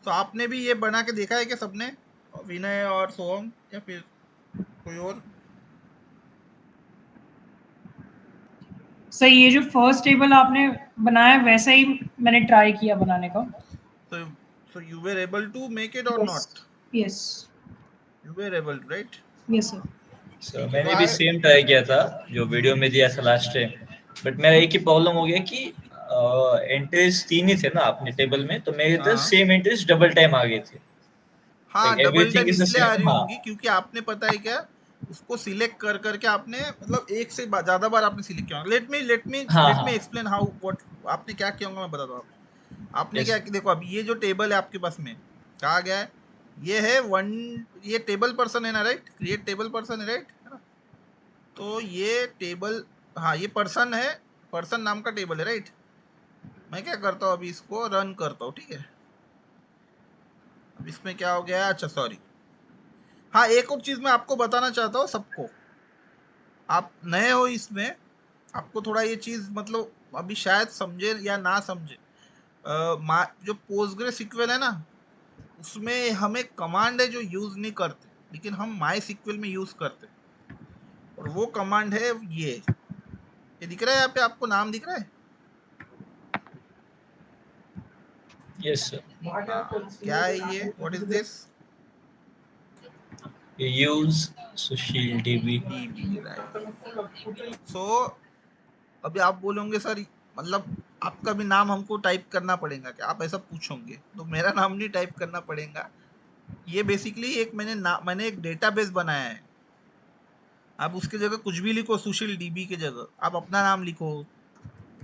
तो आपने भी ये बना के देखा है क्या सबने, विनय और सोहम, या फिर कोई और? सही, ये जो फर्स्ट टेबल आपने बनाया वैसा ही मैंने ट्राई किया बनाने का। So so you were able to make it or yes, not? Yes, You were able to, right? Yes sir. Sir ठीक है, तो मैंने भी सेम ट्राई किया था जो वीडियो में दिया था लास्ट टाइम, बट मेरा एक ही प्रॉब्लम हो गया कि एंट्रीज 3 ही थे ना अपने टेबल में, तो मेरे इधर हाँ सेम एंट्रीज डबल टाइम आ गए थे। हाँ, like double everything time is the इसलिए आ सेम। रही हाँ, होंगी क्योंकि आपने पता है क्या, उसको सिलेक्ट कर करके आपने मतलब एक से ज्यादा बार आपने सिलेक्ट किया। हाँ, लेट मी हाँ। एक्सप्लेन हाउ व्हाट आपने क्या किया होगा, मैं बताता हूँ आपको। आपने यस। क्या देखो, अब ये जो टेबल है आपके पास में, कहा गया है ये है वन, ये टेबल पर्सन है ना, राइट? क्रिएट टेबल पर्सन है, राइट, है ना? तो ये टेबल, हाँ ये पर्सन है, पर्सन नाम का टेबल है, राइट? मैं क्या करता हूँ, अभी इसको रन करता हूँ, ठीक है? अब इसमें क्या हो गया, अच्छा सॉरी, हाँ एक और चीज मैं आपको बताना चाहता हूँ सबको, आप नए हो इसमें, आपको थोड़ा ये चीज मतलब अभी शायद समझे या ना समझे। जो पोस्टग्रे सिक्वल है ना, उसमें हमें कमांड है जो यूज नहीं करते, लेकिन हम माई सिक्वल में यूज करते हैं। और वो कमांड है ये दिख रहा है यहाँ पे, आपको नाम दिख रहा है? Yes sir. क्या है ये, what is this? Use Sushil DB. DB, right. So अभी आप बोलोगे सर, मतलब आपका भी नाम हमको टाइप करना पड़ेगा क्या, आप ऐसा पूछोगे, तो मेरा नाम नहीं टाइप करना पड़ेगा। ये बेसिकली एक मैंने एक डेटाबेस बनाया है। आप उसकी जगह कुछ भी लिखो, सुशील डीबी की जगह आप अपना नाम लिखो,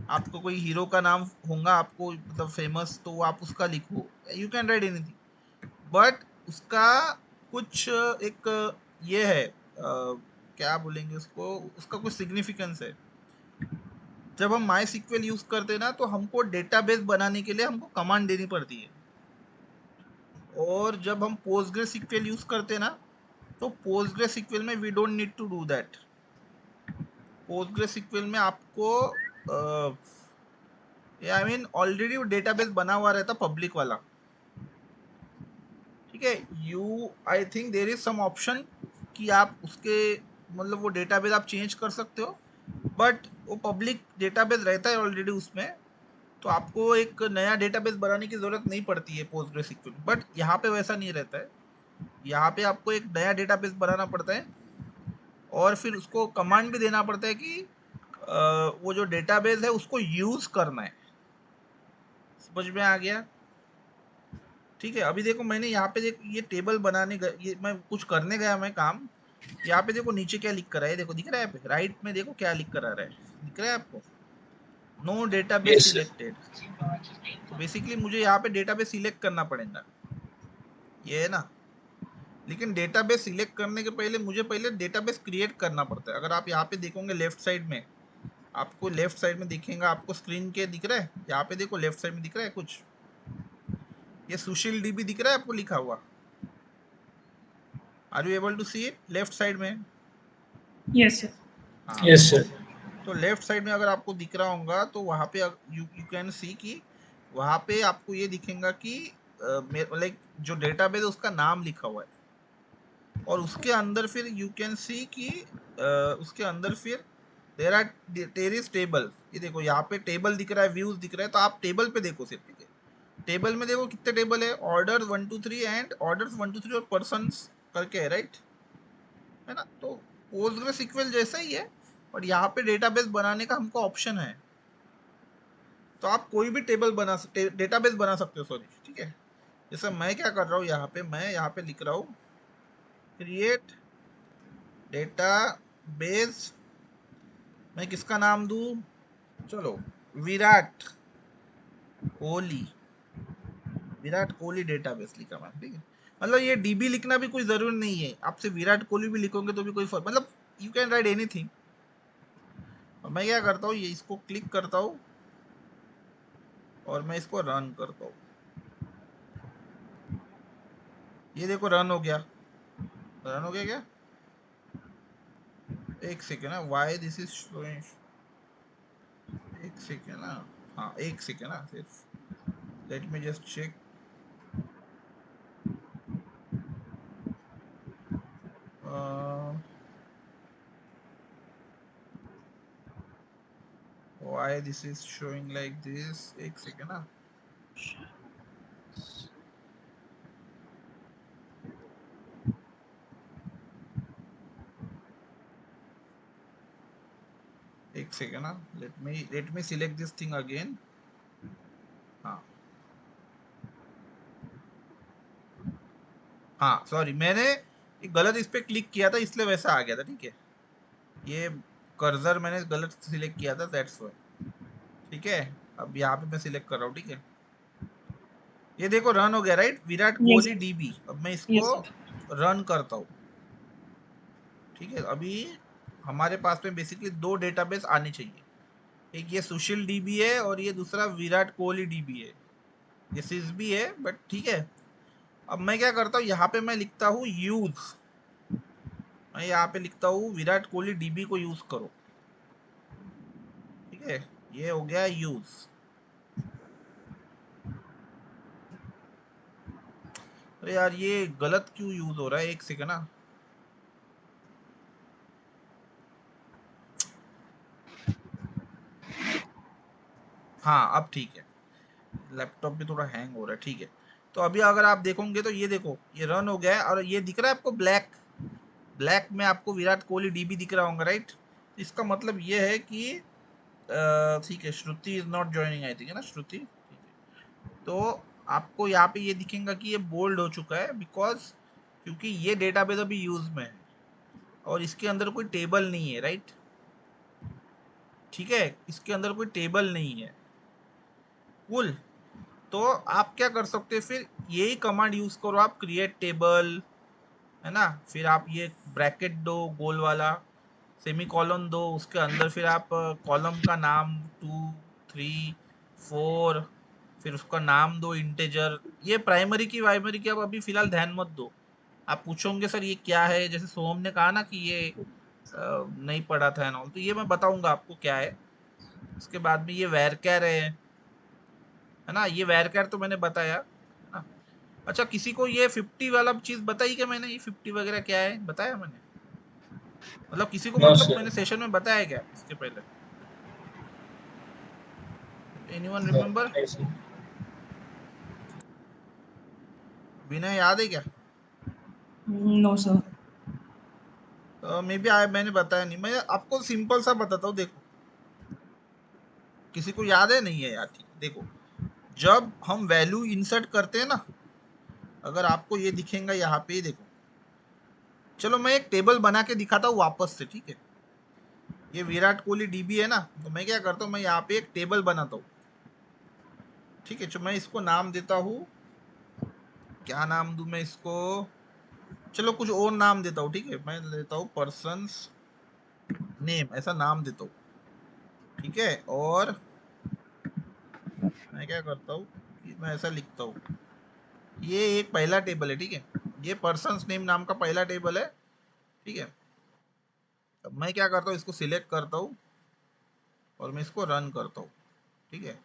आपको कोई हीरो का नाम होगा आपको मतलब फेमस, तो आप उसका लिखो, you can write anything. But उसका कुछ एक ये है, क्या बोलेंगे उसको, उसका कुछ सिग्निफिकेंस है। जब हम माई सिक्वल यूज करते हैं ना, तो हमको डेटाबेस बनाने के लिए हमको कमांड देनी पड़ती है। और जब हम पोस्टग्रे सिक्वल यूज करते हैं ना, तो पोस्टग्रे सिक्वल में we don't need to do that. Postgre SQL में आपको आई मीन ऑलरेडी वो डेटाबेस बना हुआ रहता पब्लिक वाला, ठीक है? You I think there is some option कि आप उसके मतलब वो डेटाबेस आप चेंज कर सकते हो, बट वो पब्लिक डेटाबेस रहता है ऑलरेडी उसमें। तो आपको एक नया डेटाबेस बनाने की जरूरत नहीं पड़ती है पोस्टग्रेसक्यूएल, बट यहाँ पे वैसा नहीं रहता है। यहाँ पे आपको एक नया डेटाबेस बनाना पड़ता है, और फिर उसको कमांड भी देना पड़ता है कि वो जो डेटाबेस है उसको यूज करना है। समझ में आ गया? ठीक है, अभी देखो मैंने यहाँ पे देखो ये टेबल बनाने ये मैं कुछ करने गया मैं काम, यहाँ पे देखो नीचे क्या लिख कर रहा है, देखो दिख रहा है यहाँ पे राइट में, देखो क्या लिख कर आ रहा है, दिख रहा है आपको? No database yes sir. Selected. तो बेसिकली मुझे यहाँ पे डेटाबेस सिलेक्ट करना पड़ेगा, ये है ना? लेकिन डेटाबेस सिलेक्ट करने के पहले मुझे पहले डेटाबेस क्रिएट करना पड़ता है। अगर आप यहाँ पे देखोगे लेफ्ट साइड में, आपको लेफ्ट साइड में दिखेगा, आपको स्क्रीन के दिख रहा है, यहाँ पे देखो लेफ्ट साइड में दिख रहा है कुछ, ये सुशील डीबी दिख रहा है आपको लिखा हुआ? Are you able to see it left side में? Yes sir. हाँ, यस सर। तो लेफ्ट साइड में अगर आपको दिख रहा होगा, तो वहाँ पे यू यू कैन सी कि वहाँ पे आपको ये दिखेगा कि लाइक जो डेटाबेस है उसका नाम लिखा हुआ है, और उसके अंदर फिर यू कैन सी कि उसके अंदर फिर देर इज टेबल। ये देखो यहाँ पे टेबल दिख रहा है, व्यूज दिख रहा है, तो आप टेबल पे देखो सिर्फ, ठीक है? टेबल में देखो कितने टेबल है, ऑर्डर 1 2 3 एंड ऑर्डर 1 2 3 और पर्सन करके है, राइट? है ना? तो पोस्टग्रे सिक्वल जैसा ही है, और यहाँ पे डेटाबेस बनाने का हमको ऑप्शन है। तो आप कोई भी डेटाबेस बना सकते हो, सॉरी, ठीक है? जैसे मैं क्या कर रहा हूँ यहाँ पे, मैं यहाँ पे लिख रहा हूँ क्रिएट डेटाबेस। मैं किसका नाम दूँ? चलो, विराट कोहली, विराट कोहली डेटाबेस लिखा मैं, ठीक है? मतलब ये डीबी लिखना भी कोई जरूरी नहीं है, आपसे विराट कोहली भी लिखोगे तो भी कोई फर्क, मतलब यू कैन राइट एनीथिंग। और मैं क्या करता हूँ, ये इसको क्लिक करता हूँ और मैं इसको रन करता हूँ। ये देखो रन हो गया, रन हो गया क्या? एक सेकेंड ना, वाई दिस इज शोइंग, एक सेकेंड ना, हाँ एक सेकेंड ना सिर्फ, let me just check. Why this is showing like this, एक सेकंड ना। एक सेकंड ना, let me select this thing again. हाँ हाँ सॉरी, मैंने एक गलत इस पे क्लिक किया था इसलिए वैसा आ गया था, ठीक है। ये कर्सर मैंने गलत सिलेक्ट किया था, दैट्स व्हाई। ठीक है, अब यहाँ पे मैं सिलेक्ट कर रहा हूँ, ठीक है। ये देखो रन हो गया right, Virat yes Kohli dB. अब मैं इसको यस सर। रन करता हूँ, ठीक है। अभी हमारे पास में बेसिकली दो डेटाबेस आने चाहिए, एक ये सुशील डीबी है और ये दूसरा विराट कोहली डीबी है। ये सिसबी है बट ठीक है। अब मैं क्या करता हूँ, यहाँ पे मैं लिखता हूँ यूज, मैं यहाँ पे लिखता हूँ विराट कोहली डीबी को यूज करो, ठीक है। ये हो गया यूज। अरे यार ये गलत क्यों यूज हो रहा है, एक सेकंड ना। हाँ अब ठीक है, लैपटॉप भी थोड़ा हैंग हो रहा है, ठीक है। तो अभी अगर आप देखोगे तो ये देखो ये रन हो गया है और ये दिख रहा है आपको ब्लैक, ब्लैक में आपको विराट कोहली डीबी दिख रहा होगा राइट। इसका मतलब ये है कि ठीक है, Shruti is not joining, I think है ना श्रुति, ठीक है। तो आपको यहाँ पे ये दिखेगा कि ये बोल्ड हो चुका है बिकॉज, क्योंकि ये डेटाबेस अभी यूज में है और इसके अंदर कोई टेबल नहीं है राइट, ठीक है। इसके अंदर कोई टेबल नहीं है, कुल। तो आप क्या कर सकते हैं फिर, यही कमांड यूज करो आप, क्रिएट टेबल, है ना। फिर आप ये ब्रैकेट दो गोल वाला, सेमी कॉलन दो, उसके अंदर फिर आप कॉलम का नाम 2 3 4, फिर उसका नाम दो इंटेजर। ये प्राइमरी की वाइमरी की आप अभी फिलहाल ध्यान मत दो। आप पूछोगे सर ये क्या है, जैसे सोहम ने कहा ना कि ये नहीं पढ़ा था एंड ऑल, तो ये मैं बताऊंगा आपको क्या है। उसके बाद में ये वैरकैर है ना, ये वैरकैर तो मैंने बताया है ना। अच्छा किसी को ये 50 वाला चीज बताई क्या मैंने, ये 50 वगैरह क्या है बताया मैंने, मतलब किसी को, नो मतलब सर। मैंने सेशन में बताया क्या इसके पहले, एनीवन नो रिमेम्बर? ऐसे। विनय याद है क्या? No sir. मे बी आए, मैंने बताया नहीं। मैं आपको सिंपल सा बताता हूँ, देखो किसी को याद है नहीं है यार, ठीक है। देखो जब हम वैल्यू इंसर्ट करते हैं ना, अगर आपको ये दिखेगा यहाँ पे, देखो चलो मैं एक टेबल बना के दिखाता हूँ वापस से, ठीक है। ये विराट कोहली डीबी है ना, तो मैं क्या करता हूँ, मैं यहाँ पे एक टेबल बनाता हूँ, ठीक है। तो मैं इसको नाम देता हूँ, क्या नाम दूं मैं इसको, चलो कुछ और नाम देता हूँ, ठीक है। मैं लेता हूँ पर्सन्स नेम, ऐसा नाम देता हूँ, ठीक है। और मैं क्या करता हूँ कि मैं ऐसा लिखता हूँ, ये एक पहला टेबल है, ठीक है। ये पर्सन्स नेम नाम का पहला टेबल है, ठीक है। अब मैं क्या करता हूँ, इसको सिलेक्ट करता हूँ और मैं इसको रन करता हूँ, ठीक है।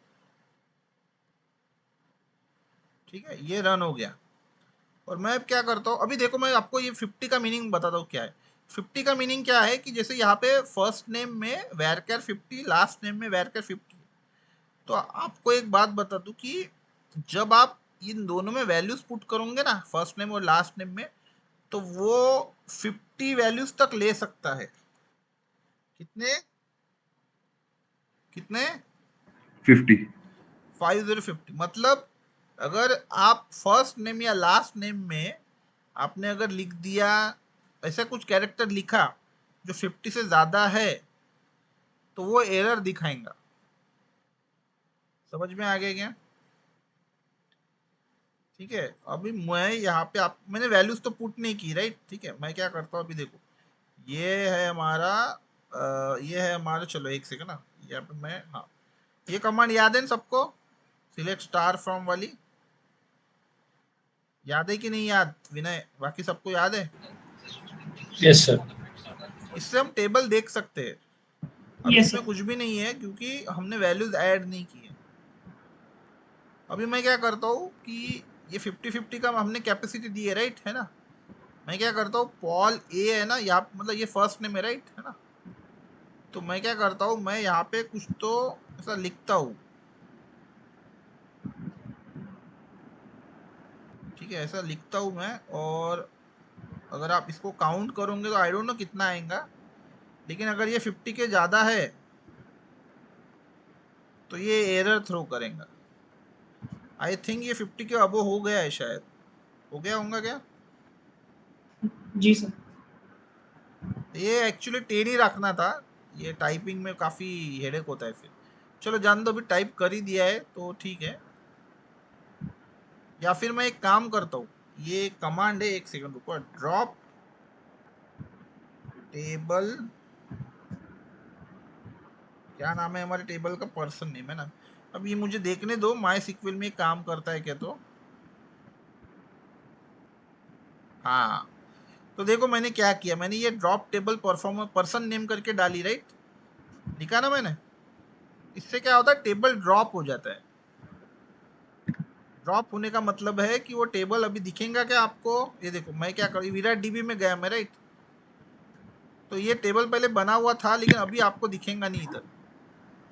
ठीक है, ये रन हो गया। और मैं अब क्या करता हूँ, अभी देखो मैं आपको ये 50 का मीनिंग बताता हूँ क्या है। 50 का मीनिंग क्या है कि जैसे यहाँ पे फर्स्ट नेम में वैरकर 50, लास्ट नेम में वैरकर 50। तो आपको एक बात बता दूं कि जब आप इन दोनों में वैल्यूज पुट करोगे ना, फर्स्ट नेम और लास्ट नेम में, तो वो 50 वैल्यूज तक ले सकता है। कितने कितने 50। 5050, मतलब अगर आप फर्स्ट नेम या लास्ट नेम में आपने अगर लिख दिया, ऐसा कुछ कैरेक्टर लिखा जो 50 से ज्यादा है, तो वो एरर दिखाएगा। समझ में आ गया क्या? ठीक है। अभी मैं यहाँ पे आप, मैंने वैल्यूज तो पुट नहीं की राइट, ठीक है। मैं क्या करता हूँ, अभी देखो ये है हमारा ये है हमारा, चलो एक सेकंड ना, यहाँ पे मैं, हाँ ये कमांड याद है ना सबको, सिलेक्ट स्टार फ्रॉम वाली, याद है कि नहीं याद विनय, बाकी सबको याद है? Yes sir. इससे हम टेबल देख सकते हैं। अभी यस इसमें सर। कुछ भी नहीं है क्योंकि हमने वैल्यूज ऐड नहीं की है। अभी मैं क्या करता हूँ कि ये 50-50 का हमने कैपेसिटी दी है राइट, है ना। मैं क्या करता हूँ, पॉल ए है ना, यहाँ मतलब ये फर्स्ट नेम है राइट, है ना। तो मैं क्या करता हूँ, मैं यहाँ पे कुछ तो ऐसा लिखता हूँ, ठीक है, ऐसा लिखता हूँ मैं। और अगर आप इसको काउंट करोगे तो आई डोंट नो कितना आएगा, लेकिन अगर ये 50 के ज़्यादा है तो ये एरर थ्रो करेगा। आई थिंक ये 50 के अबो हो गया है, शायद हो गया होगा क्या? जी सर। ये एक्चुअली 10 ही रखना था, ये टाइपिंग में काफ़ी हेडेक होता है फिर। चलो जान दो, अभी टाइप कर ही दिया है तो ठीक है। या फिर मैं एक काम करता हूँ, ये कमांड है, एक सेकंड रुको, ड्रॉप टेबल, क्या नाम है हमारे टेबल का, पर्सन नेम है ना। अब ये मुझे देखने दो माई सिक्वल में काम करता है क्या। तो हाँ, तो देखो मैंने क्या किया, मैंने ये drop table performer person name करके डाली, राइट, लिखा ना मैंने। इससे क्या होता है, टेबल ड्रॉप हो जाता है। ड्रॉप होने का मतलब है कि वो टेबल अभी दिखेगा क्या आपको। ये देखो मैं क्या करूँ, विराट डीबी में गया मैं, राइट, तो ये टेबल पहले बना हुआ था लेकिन अभी आपको दिखेगा नहीं इधर।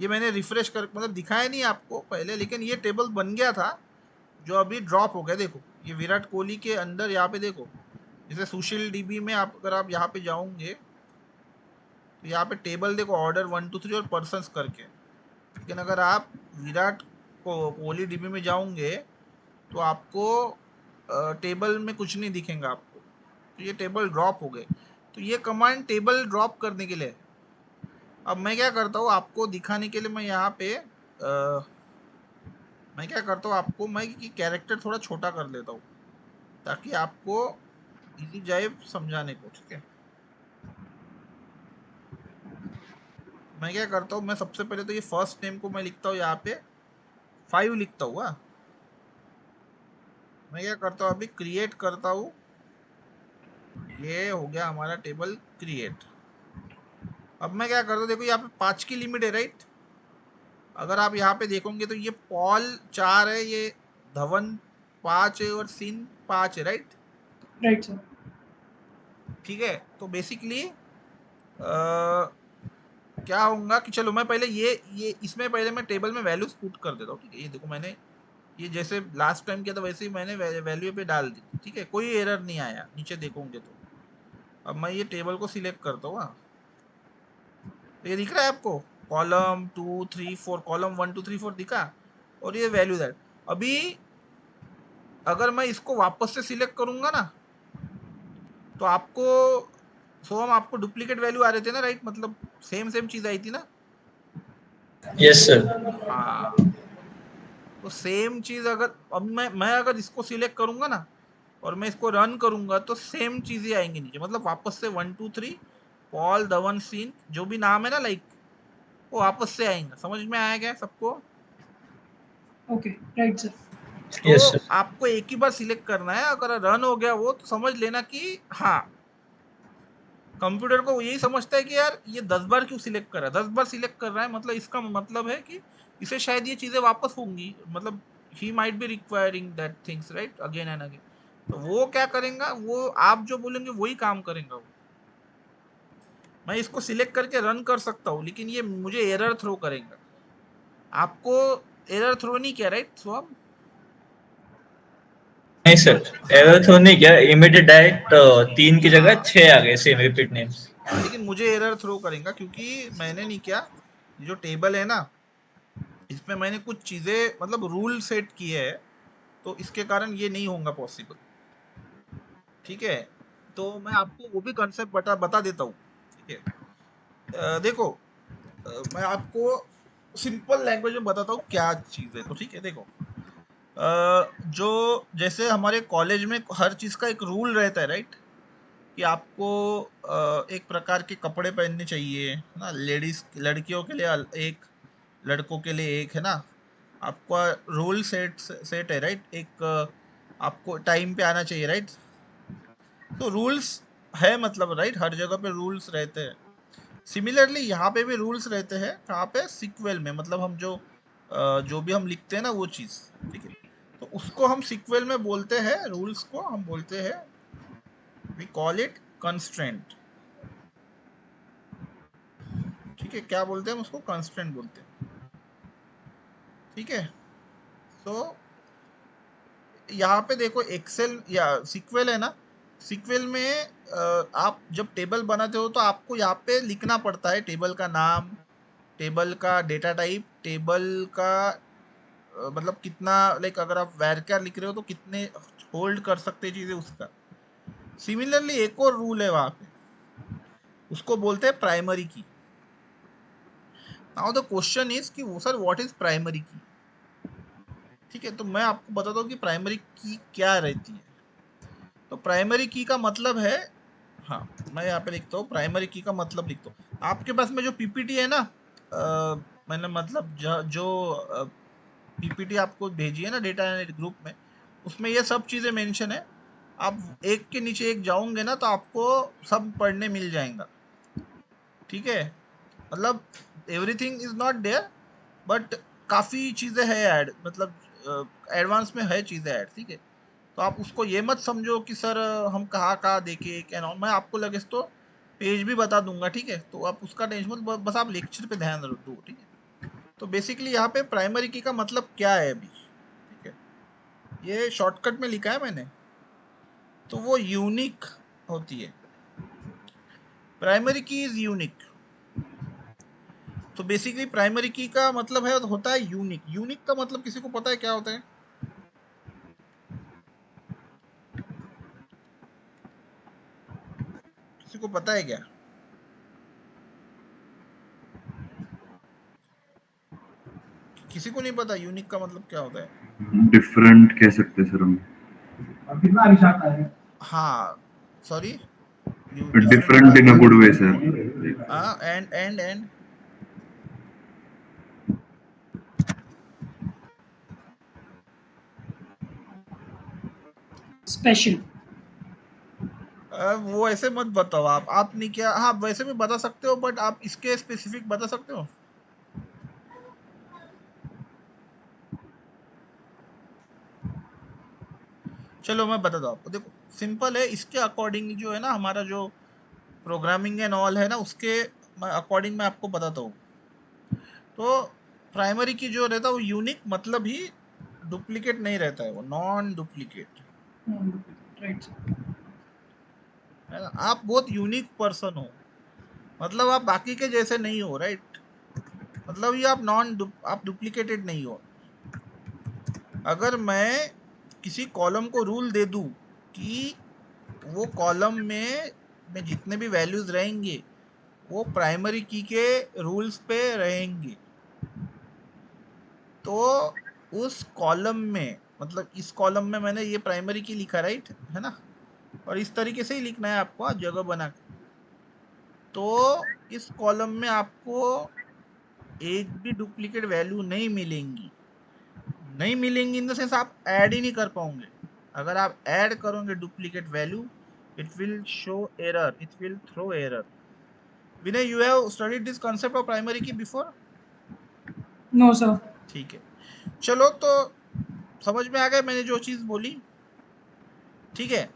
ये मैंने रिफ्रेश कर, मतलब दिखाया नहीं आपको पहले, लेकिन ये टेबल बन गया था जो अभी ड्रॉप हो गया। देखो ये विराट कोहली के अंदर यहाँ पे देखो, जैसे सुशील डीबी में आप अगर आप यहाँ पे जाओगे तो यहाँ पे टेबल देखो, ऑर्डर 1 2 3 और पर्सन्स करके। लेकिन अगर आप विराट को कोहली डीबी में जाओगे तो आपको टेबल में कुछ नहीं दिखेगा आपको, तो ये टेबल ड्रॉप हो गए। तो ये कमांड टेबल ड्रॉप करने के लिए है। अब मैं क्या करता हूँ आपको दिखाने के लिए, मैं यहाँ पे मैं क्या करता हूँ आपको, मैं कैरेक्टर थोड़ा छोटा कर देता हूँ ताकि आपको इजी जाए समझाने को, ठीक है। मैं क्या करता हूँ, मैं सबसे पहले तो ये फर्स्ट नेम को मैं लिखता हूँ यहाँ पे 5 लिखता हूँ। हाँ, मैं क्या करता हूँ अभी क्रिएट करता हूँ, ये हो गया हमारा टेबल क्रिएट। अब मैं क्या करता हूँ, देखो यहाँ पे 5 की लिमिट है, राइट। अगर आप यहाँ पे देखोगे तो ये पॉल 4 है, ये धवन 5 है और सीन 5 है, राइट। Right sir. ठीक है, तो बेसिकली क्या होगा कि चलो मैं पहले ये इसमें पहले मैं टेबल में वैल्यूज पुट कर देता हूँ, ठीक है। ये देखो मैंने ये जैसे लास्ट टाइम किया था वैसे ही मैंने वैल्यू पे डाल दी, ठीक है, कोई एरर नहीं आया, नीचे देखोगे तो। अब मैं ये टेबल को सिलेक्ट करता हूँ। हाँ, तो ये दिख रहा है आपको, कॉलम 2 3 4, कॉलम 1 2 3 4 दिखा, और ये वैल्यू दैट। अभी अगर मैं इसको वापस से सिलेक्ट करूंगा ना तो आपको, सो हम आपको डुप्लीकेट वैल्यू आ रहे थे ना, राइट, मतलब सेम सेम चीज आई थी ना। Yes sir. हाँ, तो सेम चीज अगर अब मैं अगर इसको सिलेक्ट करूंगा ना और मैं इसको रन करूंगा तो सेम चीजें आएंगी नीचे, मतलब वापस से 1 2 3 पॉल धवन सीन जो भी नाम है ना, लाइक वो वापस से आएंगे। समझ में आया क्या सबको? Okay, right sir. तो यस सर। आपको एक ही बार सिलेक्ट करना है, अगर रन हो गया वो तो समझ लेना कि हाँ, कंप्यूटर को यही समझता है कि यार ये 10 बार क्यों सिलेक्ट कर रहा है, 10 बार सिलेक्ट कर रहा है, मतलब इसका मतलब है कि इसे शायद ये चीजें वापस होंगी, मतलब he might be requiring that things, right, again and again. तो वो क्या करेगा, वो आप जो बोलेंगे वही काम करेगा वो। मैं इसको सिलेक्ट करके रन कर सकता हूँ लेकिन ये मुझे एरर थ्रो करेगा। आपको एरर थ्रो नहीं किया, राइट स्वाम? नहीं सर, एरर तो नहीं किया, इमीडिएट डायरेक्ट 3 की जगह हाँ 6 आ गए सेम रिपीट नेम्स। हाँ, लेकिन मुझे एरर थ्रो करेगा क्योंकि मैंने नहीं किया। ये जो टेबल है ना, इसमें मैंने कुछ चीजें मतलब रूल सेट किए हैं, तो इसके कारण ये नहीं होगा पॉसिबल, ठीक है। तो मैं आपको वो भी कंसेप्ट बता बता देता हूँ, ठीक है। देखो, मैं आपको सिंपल लैंग्वेज में बताता हूँ क्या चीज़ है, तो ठीक है। देखो, जो जैसे हमारे कॉलेज में हर चीज़ का एक रूल रहता है, राइट, कि आपको एक प्रकार के कपड़े पहनने चाहिए, है ना, लेडीज लड़कियों के लिए एक, लड़कों के लिए एक, है ना। आपका रूल सेट है, राइट, एक आपको टाइम पे आना चाहिए, राइट। तो रूल्स है, मतलब राइट, हर जगह पे रूल्स रहते हैं। सिमिलरली यहाँ पे भी रूल्स रहते हैं, कहाँ पे, सीक्वल में, मतलब हम जो भी हम लिखते हैं ना वो चीज़, ठीक है। तो उसको हम सीक्वल में बोलते हैं, रूल्स को हम बोलते हैं, वी कॉल इट कंस्ट्रेंट, ठीक है। क्या बोलते हैं हम उसको, कंस्ट्रेंट बोलते हैं। ठीक है। तो यहाँ पे देखो एक्सेल या सीक्वेल है ना, सीक्वेल में आप जब टेबल बनाते हो तो आपको यहाँ पे लिखना पड़ता है टेबल का नाम, टेबल का डेटा टाइप, टेबल का मतलब कितना, लाइक अगर आप वैरक्यार लिख रहे हो तो कितने होल्ड कर सकते चीजें उसका। सिमिलरली एक और रूल है वहां पे, उसको बोलते हैं प्राइमरी की। नाउ द क्वेश्चन इज कि वो sir what is primary key. ठीक है, तो मैं आपको बताता हूँ कि प्राइमरी की क्या रहती है। तो प्राइमरी की का मतलब है, हाँ मैं यहाँ पे लिखता हूँ प्राइमरी की का मतलब लिखता हूँ। आपके पास में जो पीपीटी है ना, मैंने मतलब जो पीपीटी आपको भेजी है ना डेटा एनालिटिक ग्रुप में, उसमें ये सब चीज़ें मेंशन है। आप एक के नीचे एक जाओगे ना तो आपको सब पढ़ने मिल जाएगा। ठीक है, मतलब everything is not there, but काफ़ी चीज़ें है ऐड, मतलब एडवांस में है चीज़ें ऐड। ठीक है, तो आप उसको ये मत समझो कि सर हम कहाँ कहाँ देखे क्या ना, मैं आपको लगे तो पेज भी बता दूंगा। ठीक है, तो आप उसका टेंशन मत, बस आप लेक्चर पे ध्यान दो। ठीक है, तो बेसिकली यहाँ पे प्राइमरी की का मतलब क्या है अभी। ठीक है, ये शॉर्टकट में लिखा है मैंने, तो वो यूनिक होती है। प्राइमरी की इज यूनिक। तो बेसिकली प्राइमरी की का मतलब है होता है यूनिक। यूनिक का मतलब किसी को पता है क्या होता है? किसी को पता है क्या? किसी को नहीं पता यूनिक का मतलब क्या होता है? डिफरेंट कह सकते हैं सर हम। हाँ, sorry, different in a good way sir. हाँ, एंड स्पेशल। वो ऐसे मत बताओ आप नहीं क्या, हाँ वैसे भी बता सकते हो, बट आप इसके स्पेसिफिक बता सकते हो। चलो मैं बताता हूँ आपको, देखो सिंपल है, इसके अकॉर्डिंग जो है ना हमारा जो प्रोग्रामिंग एंड ऑल है ना, उसके अकॉर्डिंग मैं आपको बताता हूँ। तो प्राइमरी की जो रहता है वो यूनिक मतलब ही डुप्लीकेट नहीं रहता है, वो नॉन डुप्लीकेट राइट। है ना। आप बहुत यूनिक पर्सन हो, मतलब आप बाकी के जैसे नहीं हो, राइट। मतलब ये आप डुप्लीकेटेड नहीं हो। अगर मैं किसी कॉलम को रूल दे दूं कि वो कॉलम में जितने भी वैल्यूज रहेंगे वो प्राइमरी की के रूल्स पे रहेंगे, तो उस कॉलम में, मतलब इस कॉलम में मैंने ये प्राइमरी की लिखा, राइट है ना, और इस तरीके से ही लिखना है आपको जगह बना के। तो इस कॉलम में आपको एक भी डुप्लीकेट वैल्यू नहीं मिलेंगी। नहीं मिलेंगी इन द सेंस आप ऐड ही नहीं कर पाओगे। अगर आप ऐड करोगे duplicate value, it will show error, it will throw error. Vinay, you have studied this concept of primary key before? No sir. ठीक है, चलो तो समझ में आ गया मैंने जो चीज बोली। ठीक है,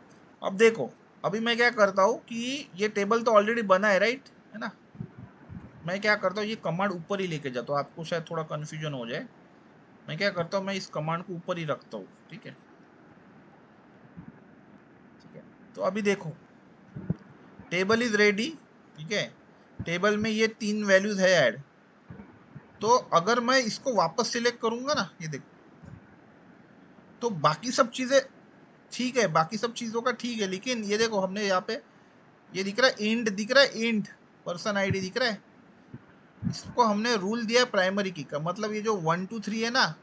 अब देखो, अभी मैं क्या करता हूँ कि ये टेबल तो ऑलरेडी बना है, राइट है ना। मैं क्या करता हूँ, ये कमांड ऊपर ही लेके जाता हूँ, आपको शायद थोड़ा कंफ्यूजन हो जाए। मैं क्या करता हूँ, मैं इस कमांड को ऊपर ही रखता हूँ। ठीक है, ठीक है, तो अभी देखो टेबल इज रेडी। ठीक है, टेबल में ये 3 वैल्यूज है ऐड। तो अगर मैं इसको वापस सिलेक्ट करूंगा ना, ये देखो, तो बाकी सब चीजें ठीक है, बाकी सब चीजों का ठीक है, लेकिन ये देखो हमने यहाँ पे ये दिख रहा है इंड, दिख रहा है इंड पर्सन आईडी दिख रहा है। इसको हमने रूल दिया है प्राइमरी की का, मतलब ये जो 1 2 3 है ना,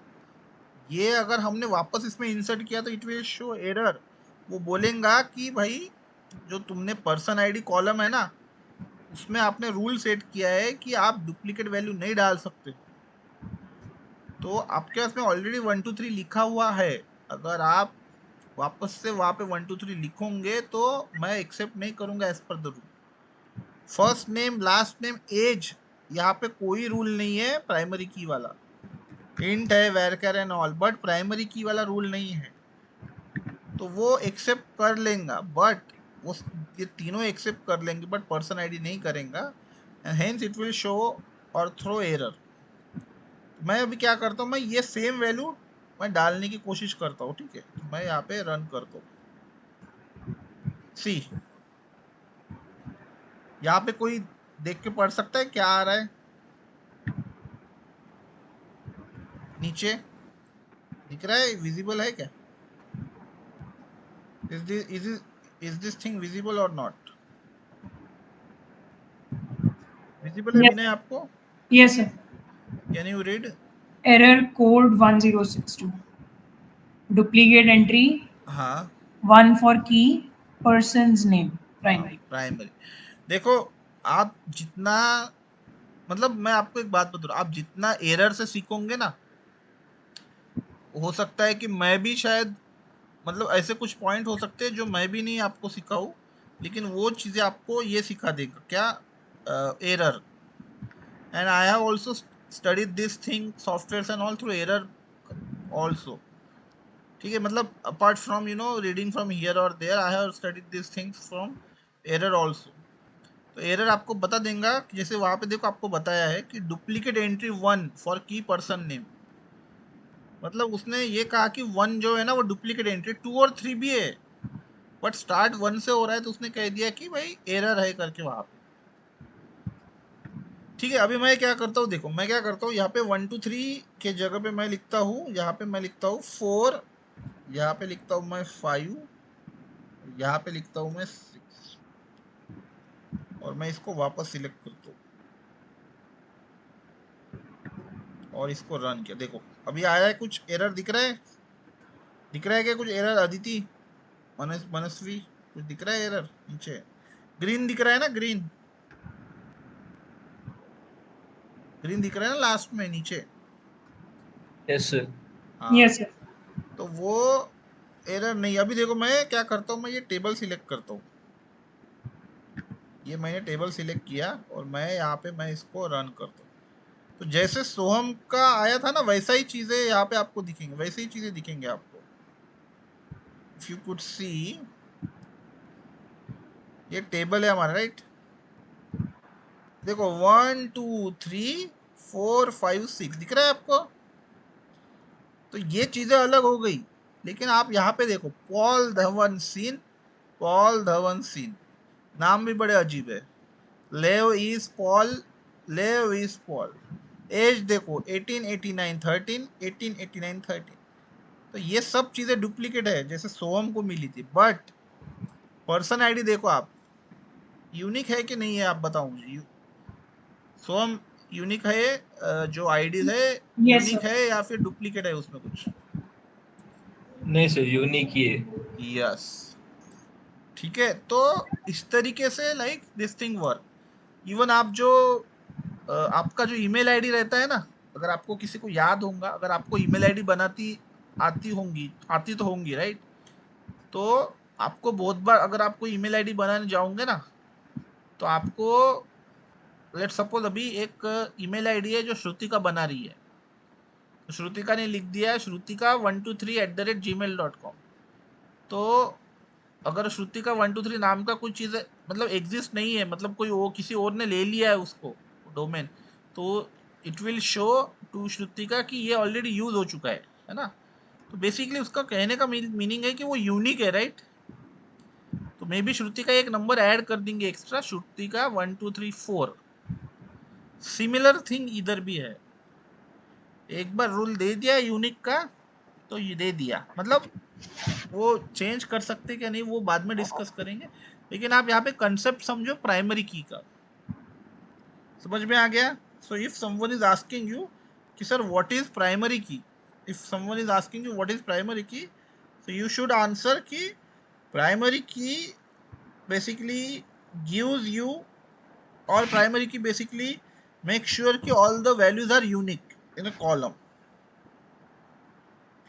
ये अगर हमने वापस इसमें इंसर्ट किया तो इट विल शो एरर। वो बोलेगा कि भाई जो तुमने पर्सन आईडी कॉलम है ना, उसमें आपने रूल सेट किया है कि आप डुप्लीकेट वैल्यू नहीं डाल सकते। तो आपके पास में ऑलरेडी 1 2 3 लिखा हुआ है। अगर आप वापस से वहां पे 1 2 3 लिखोगे तो मैं एक्सेप्ट नहीं करूंगा as per the rule. First name, last name, age, यहाँ पे कोई रूल नहीं है प्राइमरी की वाला। इंट है, वेरकर एंड ऑल, बट प्राइमरी की वाला रूल नहीं है। तो वो एक्सेप्ट कर लेगा, बट वो ये तीनों एक्सेप्ट कर लेंगे बट पर्सन आईडी नहीं करेगा, and hence it will show और थ्रो एरर। मैं अभी क्या करता हूँ, मैं ये सेम वैल्यू मैं डालने की कोशिश करता हूँ, ठीक है। तो मैं यहाँ पे रन करता हूँ। सी, यहाँ पे कोई देख के पढ़ सकता है क्या आ रहा है? नीचे दिख रहा है, विजिबल है क्या? इज दिस थिंग विजिबल और नॉट? विजिबल है Yes, विनय आपको? yes, sir. Can you read? Error code 1062. Duplicate entry, हाँ, one for key, person's name, हाँ, primary. प्राइमरी। देखो, आप जितना, मतलब मैं आपको एक बात बता रहा हूँ, आप जितना एरर से सीखोगे ना, हो सकता है कि मैं भी शायद, मतलब ऐसे कुछ पॉइंट हो सकते हैं जो मैं भी नहीं आपको सिखाऊं, लेकिन वो चीजें आपको ये सिखा देगा क्या, error. And I have also studied this thing software and all through error also, ठीक है। मतलब apart from reading from here और there, I have studied this things from error also. तो एरर आपको बता देगा कि जैसे वहां पे देखो आपको बताया है कि डुप्लीकेट एंट्री 1 फॉर की पर्सन नेम, मतलब उसने ये कहा कि 1 जो है ना वो डुप्लीकेट एंट्री, 2 और 3 भी है, बट स्टार्ट 1 से हो रहा है, तो उसने कह दिया कि भाई एरर है करके वहां पे, ठीक है। अभी मैं क्या करता हूँ, देखो मैं क्या करता हूँ, यहाँ पे 1 2 3 के जगह पे मैं लिखता हूँ, यहाँ पे मैं लिखता हूँ 4, यहाँ पे लिखता हूँ मैं 5, यहाँ पे लिखता हूँ मैं 6, और मैं इसको वापस सिलेक्ट करता हूँ और इसको रन किया। देखो अभी आया है, कुछ एरर दिख रहा है? दिख रहा है क्या कुछ एरर अदिति, मनस्वी, कुछ दिख रहा है एरर? नीचे ग्रीन दिख रहा है ना, ग्रीन ग्रीन दिख रहा है ना लास्ट में नीचे? Yes sir. हाँ, Yes, sir. तो वो एरर नहीं। अभी देखो मैं क्या करता हूँ, मैं ये टेबल सिलेक्ट करता हूँ, ये मैंने टेबल सिलेक्ट किया और मैं यहाँ पे मैं इसको रन करता हूँ। तो जैसे सोहम का आया था ना, वैसा ही चीजें यहाँ पे आपको दिखेंगे, वैसे ही चीजें दिखेंगे आपको। इफ यू कुड सी, ये टेबल है हमारा, राइट? देखो 1 2 3 4 5 6 दिख रहा है आपको? तो ये चीजें अलग हो गई, लेकिन आप यहाँ पे देखो, पॉल धवन सीन, पॉल धवन सीन, नाम भी बड़े अजीब है। Lev is Paul, Lev is Paul. Age देखो 1889 13, 1889 13। तो ये सब चीजें डुप्लीकेट है, जैसे सोहम को मिली थी, बट पर्सन आईडी देखो आप, यूनिक है कि नहीं है आप बताओ मुझे। सोहम यूनिक है, जो आईडीज है Yes, यूनिक sir. है या फिर डुप्लीकेट है उसमें कुछ? नहीं सर, यूनिक ही है। यस, ठीक है। तो इस तरीके से like this thing work. Even आप जो आपका जो ईमेल आईडी रहता है ना, अगर आपको किसी को याद होगा, अगर आपको ईमेल आईडी बनाती आती तो होंगी, राइट? तो आपको बहुत बार अगर आपको ईमेल आईडी बनाने जाओगे ना, तो आपको, लेट सपोज अभी एक ईमेल आईडी है जो श्रुतिका बना रही है, तो श्रुतिका ने लिख दिया है shrutika123@gmail.com। तो अगर श्रुतिका 123 नाम का कोई चीज़ मतलब एग्जिस्ट नहीं है, मतलब कोई वो किसी और ने ले लिया है उसको डोमेन, तो it will show to Shrutika कि ये ऑलरेडी यूज हो चुका है ना? तो बेसिकली उसका कहने का मीनिंग है कि वो यूनिक है, राइट? तो मे बी श्रुतिका एक नंबर ऐड कर देंगे एक्स्ट्रा, श्रुतिका 1234। सिमिलर थिंग इधर भी है, एक बार रूल दे दिया यूनिक का, तो ये दे दिया, मतलब वो चेंज कर सकते क्या नहीं वो बाद में डिस्कस करेंगे, लेकिन आप यहाँ पे कंसेप्ट समझो प्राइमरी की का। समझ में आ गया? So if someone is asking you कि sir what is primary key, if someone is asking you what is primary key, so you should answer कि primary key basically gives you, और primary key basically make sure कि all the values are unique in a column.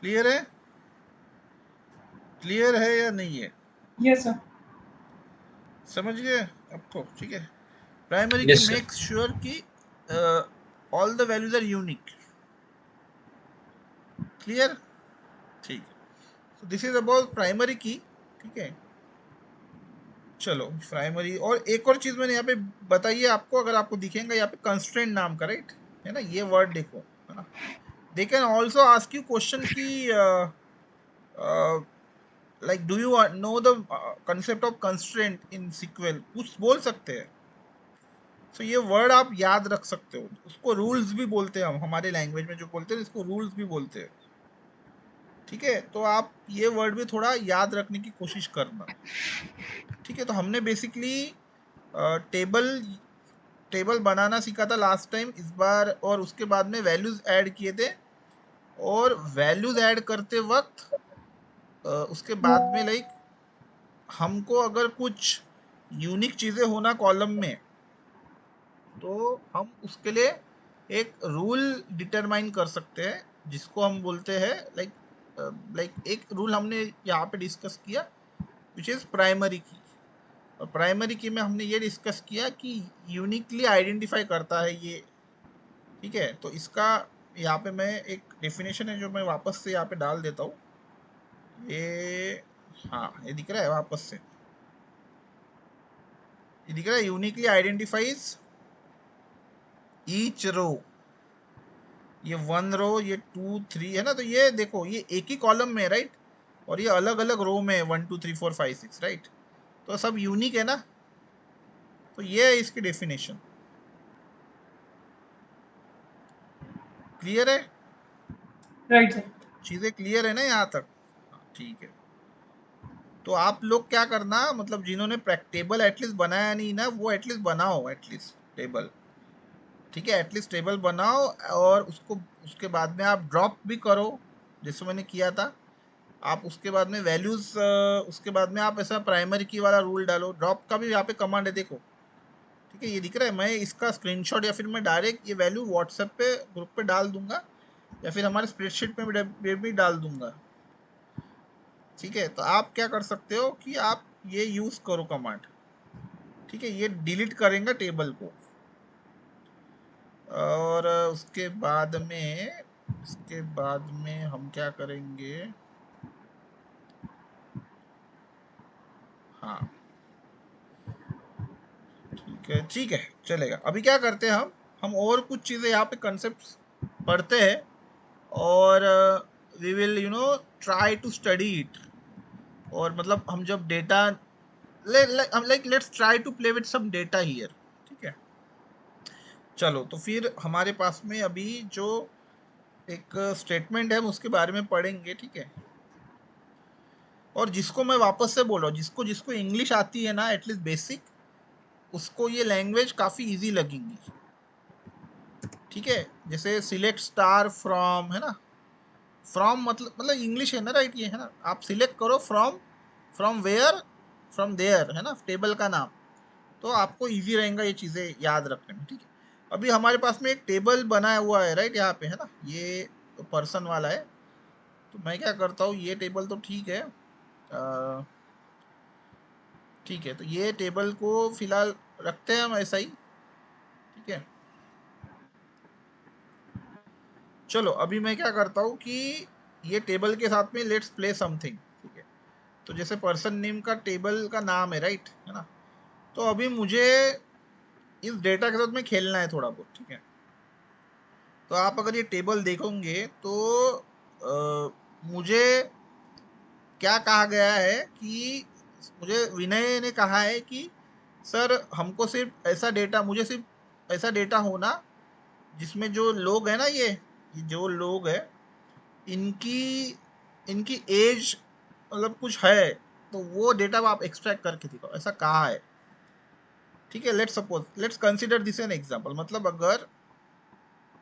Clear है? Clear है या नहीं है? Yes, sir. समझ गए आपको? ठीक है। Primary key yes sir. Makes sure कि all the values are unique. Clear? ठीक है। So this is about primary key, ठीक है। चलो प्राइमरी, और एक और चीज मैंने यहाँ पे बताई है आपको, अगर आपको दिखेगा यहाँ पे कंस्ट्रेंट नाम का, राइट है ना? ये वर्ड देखो, है ना. They can also ask you question कि like do you know the concept of constraint in SQL, कुछ बोल सकते हैं. सो ये वर्ड आप याद रख सकते हो. उसको रूल्स भी बोलते हैं, हम हमारे लैंग्वेज में जो बोलते हैं इसको रूल्स भी बोलते हैं. ठीक है, तो आप ये वर्ड भी थोड़ा याद रखने की कोशिश करना. ठीक है, तो हमने बेसिकली टेबल बनाना सीखा था लास्ट टाइम. इस बार और उसके बाद में वैल्यूज ऐड किए थे. और वैल्यूज ऐड करते वक्त उसके बाद में लाइक हमको अगर कुछ यूनिक चीज़ें होना कॉलम में, तो हम उसके लिए एक रूल डिटरमाइन कर सकते हैं जिसको हम बोलते हैं लाइक एक रूल हमने यहाँ पे डिस्कस किया विच इज़ प्राइमरी की. और प्राइमरी की में हमने ये डिस्कस किया कि यूनिकली आइडेंटिफाई करता है ये. ठीक है, तो इसका यहाँ पे मैं एक डेफिनेशन है जो मैं वापस से यहाँ पे डाल देता हूँ. ये हाँ, ये दिख रहा है वापस से, ये दिख रहा है. Uniquely identifies each row. ये 1 रो, ये 2 3 है ना. तो ये देखो, ये एक ही कॉलम में, राइट. और ये अलग अलग रो में 1 2 3 4 5 6, राइट. तो सब यूनिक है ना. तो ये है इसकी डेफिनेशन. क्लियर है? Right sir. चीज़ें क्लियर है ना यहाँ तक? ठीक है. तो आप लोग क्या करना, मतलब जिन्होंने टेबल एटलीस्ट बनाया नहीं ना, वो एटलीस्ट बनाओ एटलीस्ट टेबल. ठीक है, एटलीस्ट टेबल बनाओ. और उसको उसके बाद में आप ड्रॉप भी करो जैसे मैंने किया था. आप उसके बाद में वैल्यूज, उसके बाद में आप ऐसा प्राइमरी की वाला रूल डालो. ड्रॉप का भी यहाँ पे कमांड है, देखो. ठीक है, ये दिख रहा है. मैं इसका स्क्रीनशॉट या फिर मैं डायरेक्ट ये वैल्यू व्हाट्सएप पे ग्रुप पे डाल दूंगा, या फिर हमारे स्प्रेडशीट में भी डाल दूंगा. ठीक है, तो आप क्या कर सकते हो कि आप ये यूज़ करो कमांड. ठीक है, ये डिलीट करेंगे टेबल को. और उसके बाद में हम क्या करेंगे, हाँ ठीक है चलेगा. अभी क्या करते हैं हम और कुछ चीज़ें यहाँ पे कंसेप्ट पढ़ते हैं. और we will try to study it. और मतलब हम जब data let's try to play with some data here. ठीक है, चलो. तो फिर हमारे पास में अभी जो एक स्टेटमेंट है हम उसके बारे में पढ़ेंगे. ठीक है, और जिसको मैं वापस से बोल रहा हूँ, जिसको जिसको इंग्लिश आती है ना एटलीस्ट बेसिक, उसको ये लैंग्वेज काफ़ी इजी लगेंगी. ठीक है, जैसे सिलेक्ट स्टार फ्रॉम, है ना. फ्रॉम मतलब इंग्लिश है ना, राइट. ये है ना, आप सिलेक्ट करो फ्रॉम वेयर, फ्रॉम देयर, है ना, टेबल का नाम. तो आपको इजी रहेगा ये चीज़ें याद रखने में. ठीक है, अभी हमारे पास में एक टेबल बनाया हुआ है, राइट, यहाँ पे, है ना. ये पर्सन वाला है. तो मैं क्या करता हूँ, ये टेबल तो ठीक है. ठीक है, तो ये टेबल को फिलहाल रखते हैं हम ऐसा ही. ठीक है, चलो. अभी मैं क्या करता हूँ कि ये टेबल के साथ में लेट्स प्ले समथिंग. ठीक है, तो जैसे पर्सन नेम का टेबल का नाम है, राइट, है ना. तो अभी मुझे इस डेटा के साथ में खेलना है थोड़ा बहुत. ठीक है, तो आप अगर ये टेबल देखोगे तो मुझे क्या कहा गया है कि मुझे विनय ने कहा है कि सर हमको सिर्फ ऐसा डेटा, मुझे सिर्फ ऐसा डेटा होना जिसमें जो लोग हैं ना, ये जो लोग हैं इनकी एज मतलब कुछ है, तो वो डेटा आप एक्सट्रैक्ट करके दिखाओ, ऐसा कहा है. ठीक है, let's consider this an example. मतलब अगर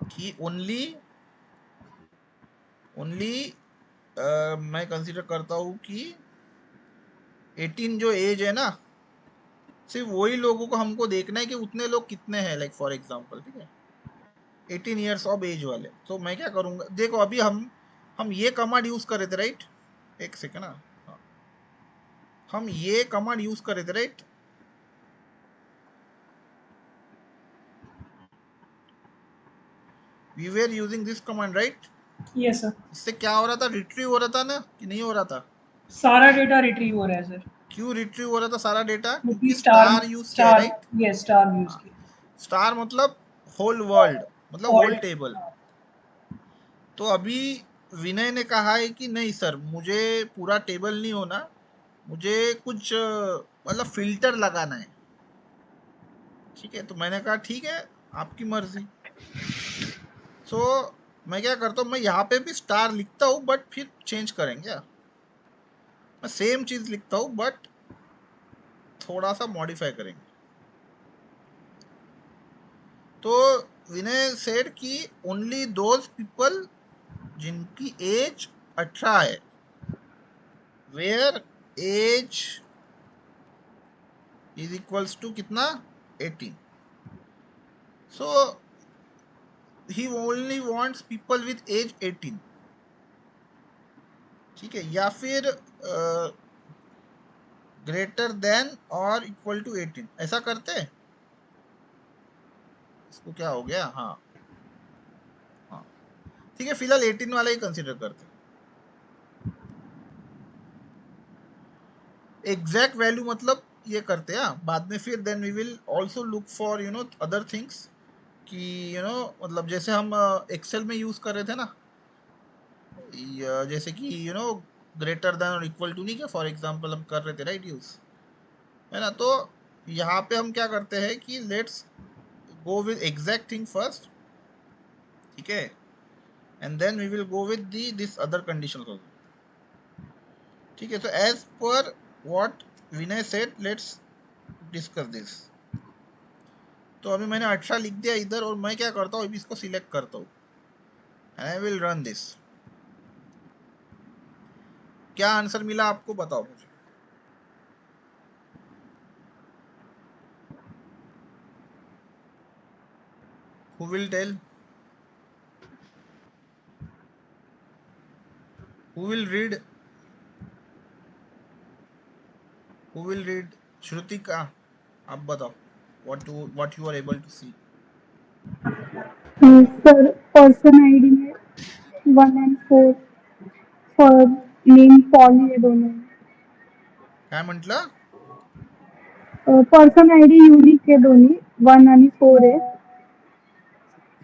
कि ओनली मैं कंसीडर करता हूँ कि 18 जो एज है ना, सिर्फ वही लोगों को हमको देखना है कि उतने लोग कितने हैं, लाइक फॉर एग्जांपल. ठीक है, 18 ईयर्स ऑफ एज वाले. तो मैं क्या करूँगा, देखो अभी हम ये कमांड यूज़ कर रहे थे, राइट. एक सेकेंड ना, हाँ, हम ये कमांड यूज़ कर रहे थे, right. We were using this command, right. Yes sir. इससे क्या हो रहा था, रिट्रीव हो रहा था ना कि नहीं हो रहा था. सारा डेटा रिट्रीव हो रहा है सर. क्यों रिट्रीव हो रहा था सारा डेटा, क्योंकि क्योंकि स्टार यूज किया है, star, right. Yes, star use किया. स्टार मतलब होल वर्ल्ड, मतलब होल Alt. टेबल. तो अभी विनय ने कहा है कि नहीं सर, मुझे पूरा टेबल नहीं होना, मुझे कुछ मतलब फिल्टर लगाना है। ठीक है, तो मैंने कहा ठीक है, आपकी मर्जी। सो मैं क्या करता हूँ, मैं यहाँ पे भी स्टार लिखता हूँ, बट फिर चेंज करेंगे। मैं सेम चीज लिखता हूँ बट थोड़ा सा मॉडिफाई करेंगे। तो विनय सेड कि ओनली दोज पीपल जिनकी एज 18 है, where age is equals to कितना, 18। So he only wants people with age 18। ठीक है, या फिर ग्रेटर देन और इक्वल टू 18, ऐसा करते हैं। इसको क्या हो गया, हाँ हाँ ठीक है, फिलहाल 18 वाला ही कंसिडर करते हैं। एग्जैक्ट वैल्यू मतलब ये करते हैं बाद में, फिर then we will also look for other things कि मतलब जैसे हम एक्सेल में यूज कर रहे थे ना, जैसे कि ग्रेटर देन और इक्वल टू नहीं, क्या फॉर एग्जांपल हम कर रहे थे राइट यूज, है ना। तो यहाँ पे हम क्या करते हैं कि let's go with exact thing first, ठीक है, and then we will go with the this other condition also. ठीक है, तो as per what Vinay said, let's discuss this. तो अभी मैंने 18 लिख दिया इधर, और मैं क्या करता हूँ, अभी इसको सिलेक्ट करता हूँ and I will run this. क्या आंसर मिला आपको, बताओ मुझे। Who will tell? Who will read? Who will read? Shrutika, आप बताओ। What you are able to see? Sir person ID में 1 and 4 फॉर नेम पॉल है दोनों। काय म्हटलं? पर्सन आईडी युनिक है दोन्ही 1 आणि 4 है,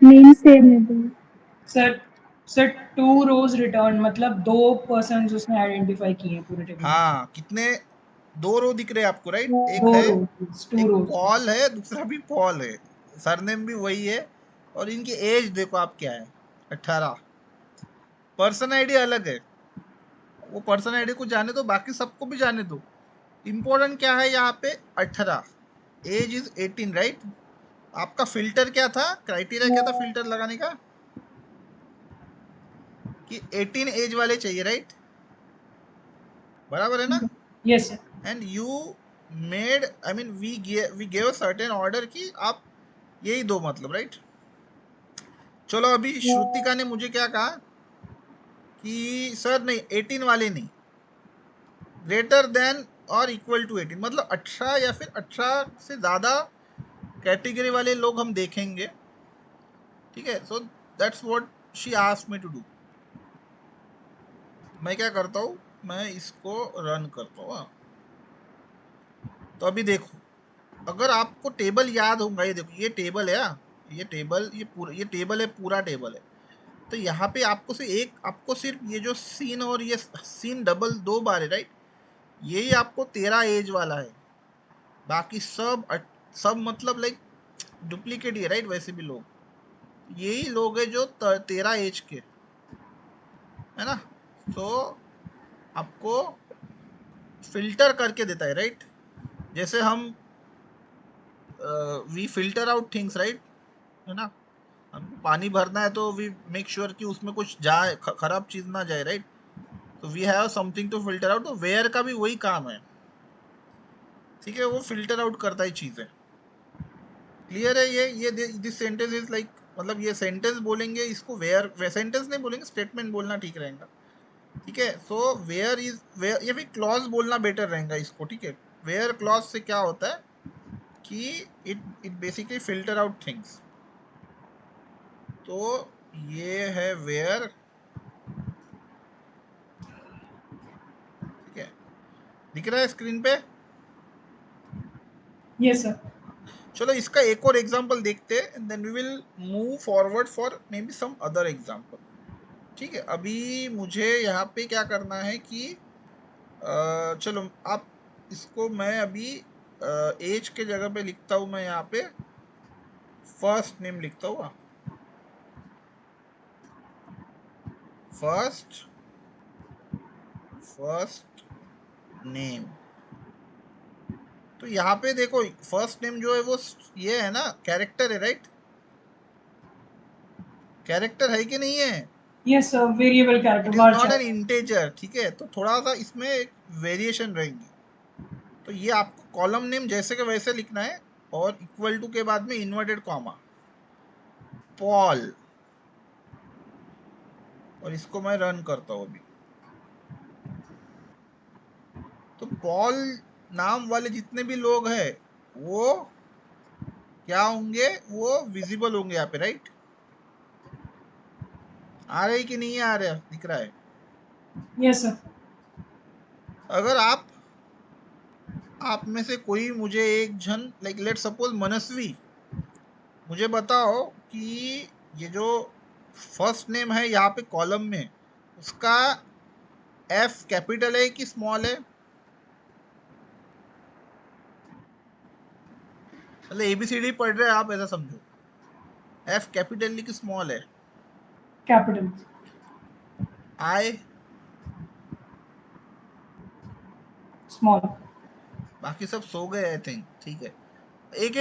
नेम सेम है दोनों। सर सर 2 रोज रिटर्न मतलब 2 पर्सन्स उसने आइडेंटिफाई किए हैं पूरे टेबल में। हाँ, कितने, 2 रो दिख रहे हैं आपको राइट? एक 2 है, रोज, 2 एक रोज। पॉल है, दूसरा भी पॉल है, सरनेम भी वही है, और इनकी एज देखो आप क्या है, 18। पर्सन आईडी अलग है, वो पर्सन आईडी को जाने दो, बाकी सबको भी जाने दो। इम्पोर्टेंट क्या है यहाँ पे, 18, एज इज 18 राइट। आपका फिल्टर क्या था, क्राइटेरिया क्या था फिल्टर लगाने का, कि 18 एज वाले चाहिए राइट, बराबर है ना। Yes sir. And you made, I mean we gave certain order कि आप यही दो, मतलब राइट। चलो अभी श्रुतिका ने मुझे क्या कहा कि सर नहीं, 18 वाले नहीं, ग्रेटर देन और इक्वल टू 18, मतलब 18 या फिर 18 से ज़्यादा कैटेगरी वाले लोग हम देखेंगे। ठीक है, so that's what she asked me to do. मैं क्या करता हूँ, मैं इसको रन करता हूँ। तो अभी देखो, अगर आपको टेबल याद होगा, ये देखो ये टेबल है, ये टेबल, ये पूरा, ये टेबल है, पूरा टेबल है। तो यहाँ पे आपको सिर्फ ये जो सीन और ये सीन डबल 2 बार है राइट, यही आपको 13 एज वाला है। बाकी सब मतलब लाइक डुप्लीकेट ही है राइट, वैसे भी लोग यही लोग है जो 13 एज के, है ना। तो आपको फिल्टर करके देता है राइट, जैसे हम we filter out things right, है ना। हमको पानी भरना है तो वी मेक श्योर कि उसमें कुछ जाए, खराब चीज ना जाए राइट। तो we have something to filter out, तो वेयर का भी वही काम है। ठीक है, वो फिल्टर आउट करता है चीजें। क्लियर है? ये दिस सेंटेंस इज लाइक, मतलब ये सेंटेंस बोलेंगे इसको, वेयर सेंटेंस नहीं बोलेंगे, स्टेटमेंट बोलना ठीक रहेगा। ठीक है, सो वेयर इज वेयर, या फिर क्लॉज बोलना बेटर रहेगा इसको। ठीक है, वेयर क्लॉज से क्या होता है कि it basically filter out things. तो ये है वेयर, ठीक है, दिख रहा है स्क्रीन पे। Yes sir. चलो इसका एक और एग्जांपल देखते हैं, and then we will move forward for maybe some other example. ठीक है, अभी मुझे यहाँ पे क्या करना है कि चलो आप इसको मैं अभी एज के जगह पे लिखता हूँ, मैं यहाँ पे फर्स्ट नेम लिखता हूँ। फर्स्ट नेम, तो यहाँ पे देखो फर्स्ट नेम जो है वो ये है ना, कैरेक्टर है, राइट? कैरेक्टर है कि नहीं है? Yes, sir. Variable character. It is not Varchar. An integer, ठीक है? तो थोड़ा सा इसमें एक वेरिएशन रहेंगी। तो ये आपको कॉलम नेम जैसे के वैसे लिखना है, और इक्वल टू के बाद में इन्वर्टेड कॉमा, पॉल, और इसको मैं रन करता हूँ अभी। तो पॉल नाम वाले जितने भी लोग हैं वो क्या होंगे, वो विजिबल होंगे यहाँ पे, राइट? आ रहे कि नहीं आ रहे, दिख रहा है? Yes, sir. अगर आप में से कोई मुझे एक जन, लाइक लेट सपोज मनस्वी, मुझे बताओ कि ये जो फर्स्ट नेम है यहाँ पे कॉलम में, उसका एफ कैपिटल है कि स्मॉल है? मतलब एबीसीडी पढ़ रहे हैं आप, ऐसा समझो। एफ कैपिटल है कि स्मॉल है? Capital. आई, Small. बाकी सब सो गए आई थिंक, ठीक है। एक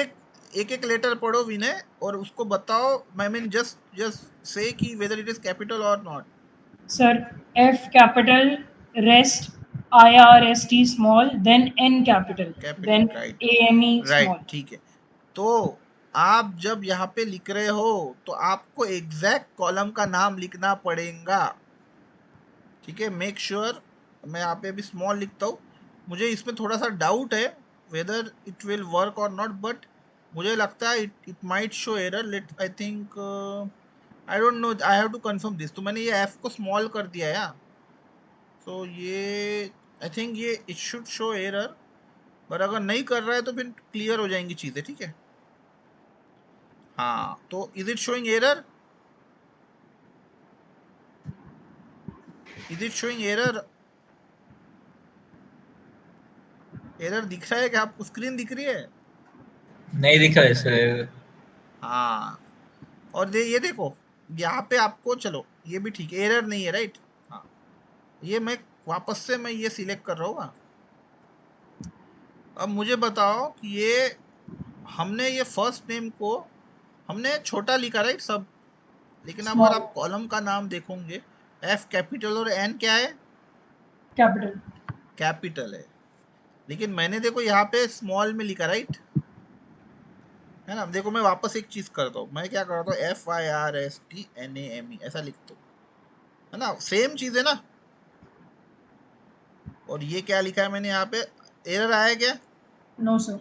एक लेटर पढ़ो विनय, और उसको बताओ, आई मीन जस्ट से कि वेदर इट इज कैपिटल और not. Sir, F capital, rest, IRST small, then N capital, capital, then right? AME right, small. ठीक है। तो आप जब यहाँ पे लिख रहे हो तो आपको एग्जैक्ट कॉलम का नाम लिखना पड़ेगा, ठीक है? Make sure. मैं यहाँ पे अभी स्मॉल लिखता हूँ। मुझे इसमें थोड़ा सा डाउट है वेदर इट विल वर्क और नॉट, बट मुझे लगता है it might show error. Let I think, I don't know, I have to confirm this. तो मैंने ये एफ को स्मॉल कर दिया है, तो ये आई थिंक ये इट शुड शो एरर, पर अगर नहीं कर रहा है तो फिर क्लियर हो जाएंगी चीज़ें, ठीक है? हाँ, तो is it showing error? Is it showing error? Error दिख रहा है क्या आपको? स्क्रीन दिख रही है? नहीं दिखा है सर। हाँ, और ये देखो यहाँ पे आपको, चलो ये भी ठीक है, एरर नहीं है, राइट? हाँ, ये मैं वापस से मैं ये सिलेक्ट कर रहा हूँ। अब मुझे बताओ कि ये हमने ये फर्स्ट नेम को हमने छोटा लिखा, राइट सब? लेकिन अगर आप Small. कॉलम का नाम देखोगे, एफ कैपिटल और एन क्या है? Capital. कैपिटल है। लेकिन मैंने देखो यहाँ पे स्मॉल में लिखा, राइट? है ना? देखो मैं वापस एक चीज करता हूँ, मैं क्या करता हूँ, FIRSTNAME ऐसा लिखता हूँ, है ना? सेम चीज है ना? और ये क्या लिखा है मैंने यहाँ पे? एरर आया क्या? No, sir.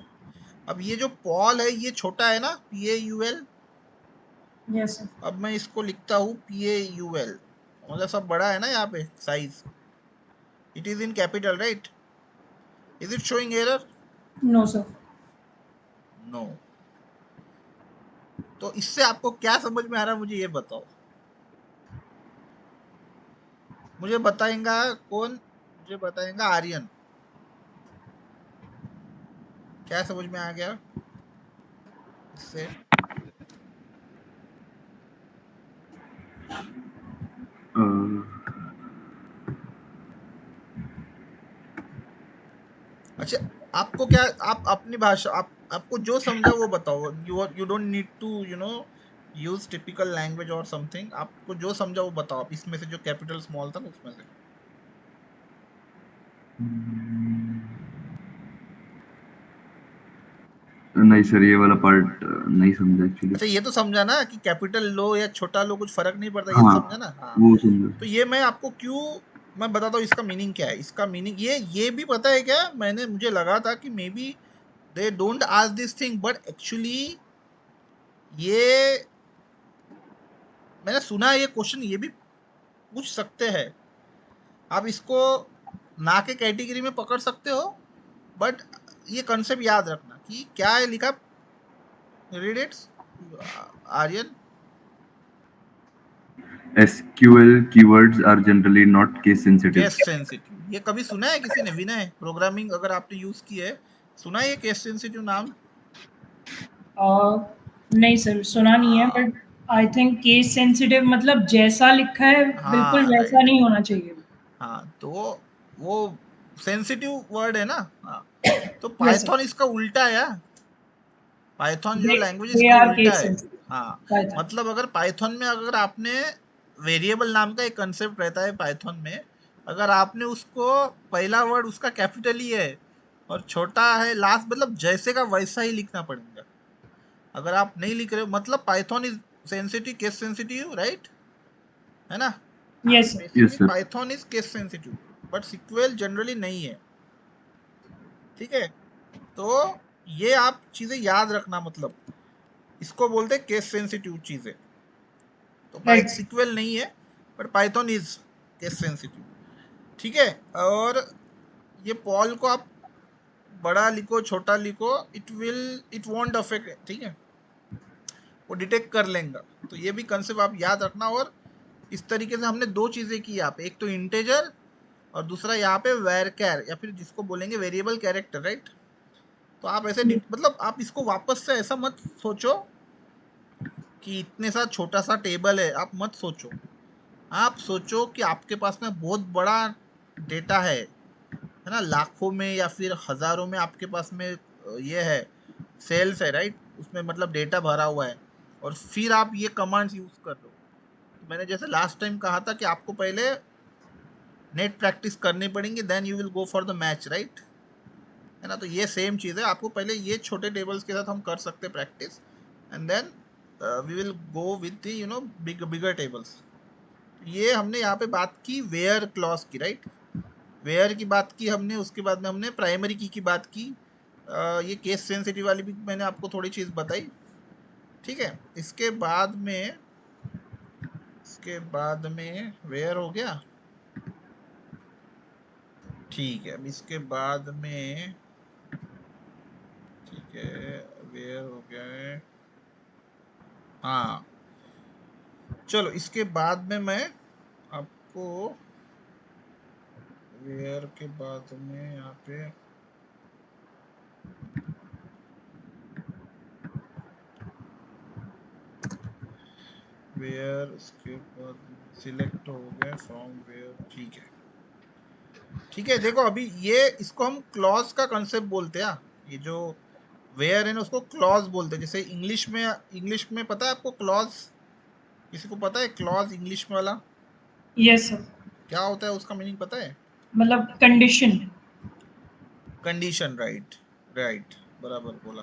अब ये जो पॉल है ये छोटा है ना, PAUL? Yes, sir. अब मैं इसको लिखता हूँ PAUL, मतलब सब बड़ा है ना यहाँ पे size. It is in capital, right? Is it showing error? No, sir. No. तो इससे आपको क्या समझ में आ रहा है, मुझे ये बताओ। मुझे बताएगा कौन? मुझे बताएगा आर्यन। क्या समझ में आ गया इससे? अच्छा, आपको क्या, आप अपनी भाषा, आपको जो समझा वो बताओ। You don't need to use typical language और समथिंग। आपको जो समझा वो बताओ, आप इसमें से जो कैपिटल स्मॉल था ना उसमें से। नहीं सर, ये वाला पार्ट नहीं समझा एक्चुअली। अच्छा, ये तो समझा ना कि कैपिटल लो या छोटा लो कुछ फर्क नहीं पड़ता, ये तो हाँ, समझा ना? हाँ, वो समझा। तो ये मैं आपको क्यों मैं बताता हूँ इसका मीनिंग क्या है। इसका मीनिंग ये भी पता है क्या? मुझे लगा था कि may be they don't ask this thing, but actually ये मैंने सुना है, ये क्वेश्चन ये भी पूछ सकते हैं। आप इसको ना के कैटेगरी में पकड़ सकते हो, बट ये कंसेप्ट याद रखना कि क्या है लिखा। Read it Aryan. SQL keywords are generally not case sensitive. Case sensitive, ये कभी सुना है किसी ने? विनय, प्रोग्रामिंग अगर आपने यूज की है, सुना है ये केस सेंसिटिव नाम? नहीं सर, सुना नहीं है, but I think case sensitive मतलब जैसा लिखा है बिल्कुल हाँ वैसा राइट, नहीं होना चाहिए। हाँ तो वो सेंसिटिव वर्ड है ना। हाँ, तो यस सर, पाइथन इसका उल्टा है यार। पाइथन जो दे लैंग्वेज दे इसका आर उल्टा केस है। सेंसिटिव। हाँ, पाइथन। मतलब अगर पाइथन में अगर आपने वेरिएबल नाम का एक कंसेप्ट रहता है पाइथन में, अगर आपने उसको पहला वर्ड उसका कैपिटल ही है और छोटा है लास्ट, मतलब जैसे का वैसा ही लिखना पड़ेगा। अगर आप नहीं लिख रहे हो मतलब Python is sensitive, case sensitive, right, है ना? हाँ, यस तो sir. Basically Yes, sir. Python is case sensitive, but SQL generally नहीं है। ठीक है, तो ये आप चीजें याद रखना, मतलब इसको बोलते हैं केस सेंसिटिव चीजें। तो राइट। सीक्वल नहीं है, but Python is case sensitive. ठीक है, और ये पॉल को आप बड़ा लिखो छोटा लिखो, इट वॉन्ट अफेक्ट, ठीक है, वो डिटेक्ट कर लेंगे। तो ये भी कंसेप्ट आप याद रखना। और इस तरीके से हमने दो चीजें की यहाँ पे, एक तो इंटेजर और दूसरा यहाँ पे वैरकैर, या फिर जिसको बोलेंगे वेरिएबल कैरेक्टर, राइट। तो आप ऐसे मतलब आप इसको वापस से ऐसा मत सोचो कि इतने सा छोटा सा टेबल है, आप मत सोचो। आप सोचो कि आपके पास में बहुत बड़ा डेटा है ना, लाखों में या फिर हजारों में आपके पास में ये है, सेल्स है, राइट, उसमें मतलब डेटा भरा हुआ है, और फिर आप ये कमांड्स यूज कर रहे हो। तो मैंने जैसे लास्ट टाइम कहा था कि आपको पहले नेट प्रैक्टिस करनी पड़ेंगी, then you will go for the match, right, है ना। तो ये सेम चीज़ है, आपको पहले ये छोटे टेबल्स के साथ हम कर सकते हैं practice, and then we will go with the bigger tables. ये हमने यहाँ पे बात की वेयर क्लॉज की, राइट, वेयर की बात की हमने, उसके बाद में हमने प्राइमरी की बात की। ये केस सेंसिटिव वाली भी मैंने आपको थोड़ी चीज़ बताई। ठीक है, इसके बाद में वेयर हो गया। ठीक है, अब इसके बाद में, ठीक है, वेयर हो गया है। हाँ, चलो इसके बाद में मैं आपको वेयर के बाद में यहाँ पे वेयर, उसके बाद सिलेक्ट हो गया फ्रॉम वेयर। ठीक है, ठीक है, देखो अभी ये इसको हम क्लॉज का कंसेप्ट बोलते हैं। ये जो वेयर है ना उसको क्लॉज बोलते हैं। जैसे इंग्लिश में पता है आपको क्लॉज? किसी को पता है क्लॉज इंग्लिश में वाला यस सर, क्या होता है, उसका मीनिंग पता है? मतलब कंडीशन। कंडीशन, राइट, राइट, बराबर बोला।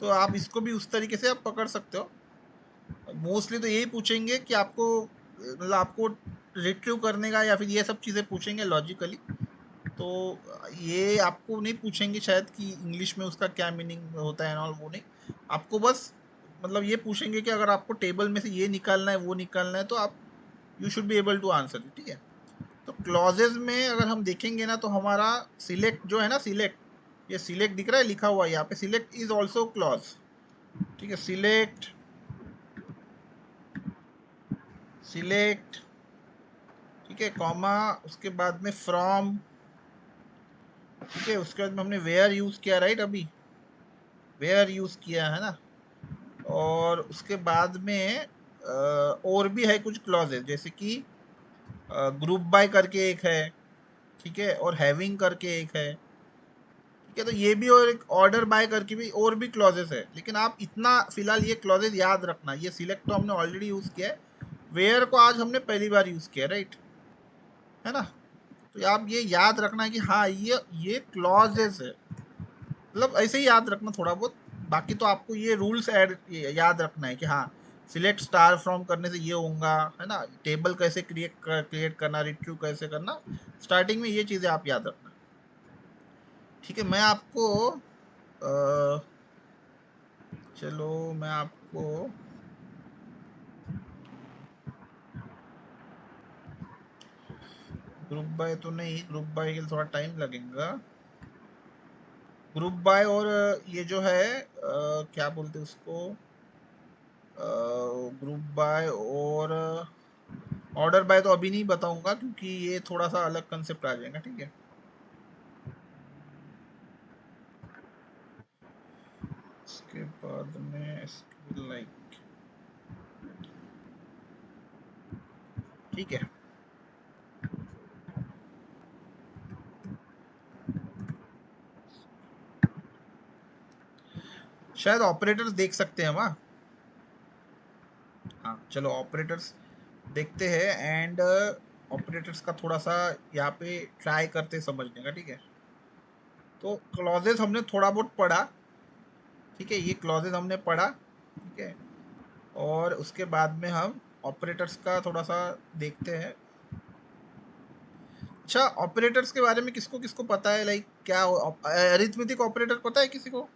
तो आप इसको भी उस तरीके से आप पकड़ सकते हो। मोस्टली तो यही पूछेंगे कि आपको मतलब आपको रिट्रीव करने का या फिर ये सब चीज़ें पूछेंगे लॉजिकली। तो ये आपको नहीं पूछेंगे शायद कि इंग्लिश में उसका क्या मीनिंग होता है और वो नहीं। आपको बस मतलब ये पूछेंगे कि अगर आपको टेबल में से ये निकालना है वो निकालना है, तो आप you should be able to answer it. ठीक है, तो क्लॉजेज में अगर हम देखेंगे ना, तो हमारा सिलेक्ट जो है ना, सिलेक्ट, ये सिलेक्ट दिख रहा है लिखा हुआ है यहाँ पे, सिलेक्ट इज ऑल्सो क्लॉज। ठीक है, सिलेक्ट, सिलेक्ट, ठीक है, कॉमा, उसके बाद में फ्रॉम। ठीक है, उसके बाद में हमने वेयर यूज किया, राइट, अभी वेयर यूज किया है ना। और उसके बाद में और भी है कुछ क्लॉजेज, जैसे कि ग्रुप बाय करके एक है, ठीक है, और हैविंग करके एक है। ठीक है, तो ये भी, और एक ऑर्डर बाय करके भी और भी क्लॉजेस है। लेकिन आप इतना फिलहाल ये क्लॉजेज याद रखना। ये सिलेक्ट तो हमने ऑलरेडी यूज किया है, वेयर को आज हमने पहली बार यूज किया, राइट, है ना। तो आप ये याद रखना है कि हाँ ये क्लॉजेस है, मतलब ऐसे ही याद रखना थोड़ा बहुत। बाकी तो आपको ये रूल्स याद रखना है कि हाँ, सिलेक्ट स्टार फ्रॉम करने से ये होगा, है ना, टेबल कैसे क्रिएट करना, रिट्रीव कैसे करना, स्टार्टिंग में ये चीज़ें आप याद रखना। ठीक है, मैं आपको चलो मैं आपको ग्रुप बाय तो नहीं, ग्रुप बाय के लिए थोड़ा टाइम लगेगा। ग्रुप बाय और ये जो है क्या बोलते हैं उसको, ग्रुप बाय और ऑर्डर बाय तो अभी नहीं बताऊंगा क्योंकि ये थोड़ा सा अलग कंसेप्ट आ जाएगा, ठीक है। इसके बाद में स्किल लाइक, ठीक है। शायद ऑपरेटर्स देख सकते हैं वहाँ। हाँ चलो ऑपरेटर्स देखते हैं एंड ऑपरेटर्स का थोड़ा सा यहाँ पे ट्राई करते हैं समझने का, ठीक है। तो क्लॉजेस हमने थोड़ा बहुत पढ़ा, ठीक है, ये क्लॉजेस हमने पढ़ा, ठीक है। और उसके बाद में हम ऑपरेटर्स का थोड़ा सा देखते हैं। अच्छा ऑपरेटर्स के बारे में किसको किसको पता है, लाइक क्या अरिथमेटिक ऑपरेटर पता है किसी को?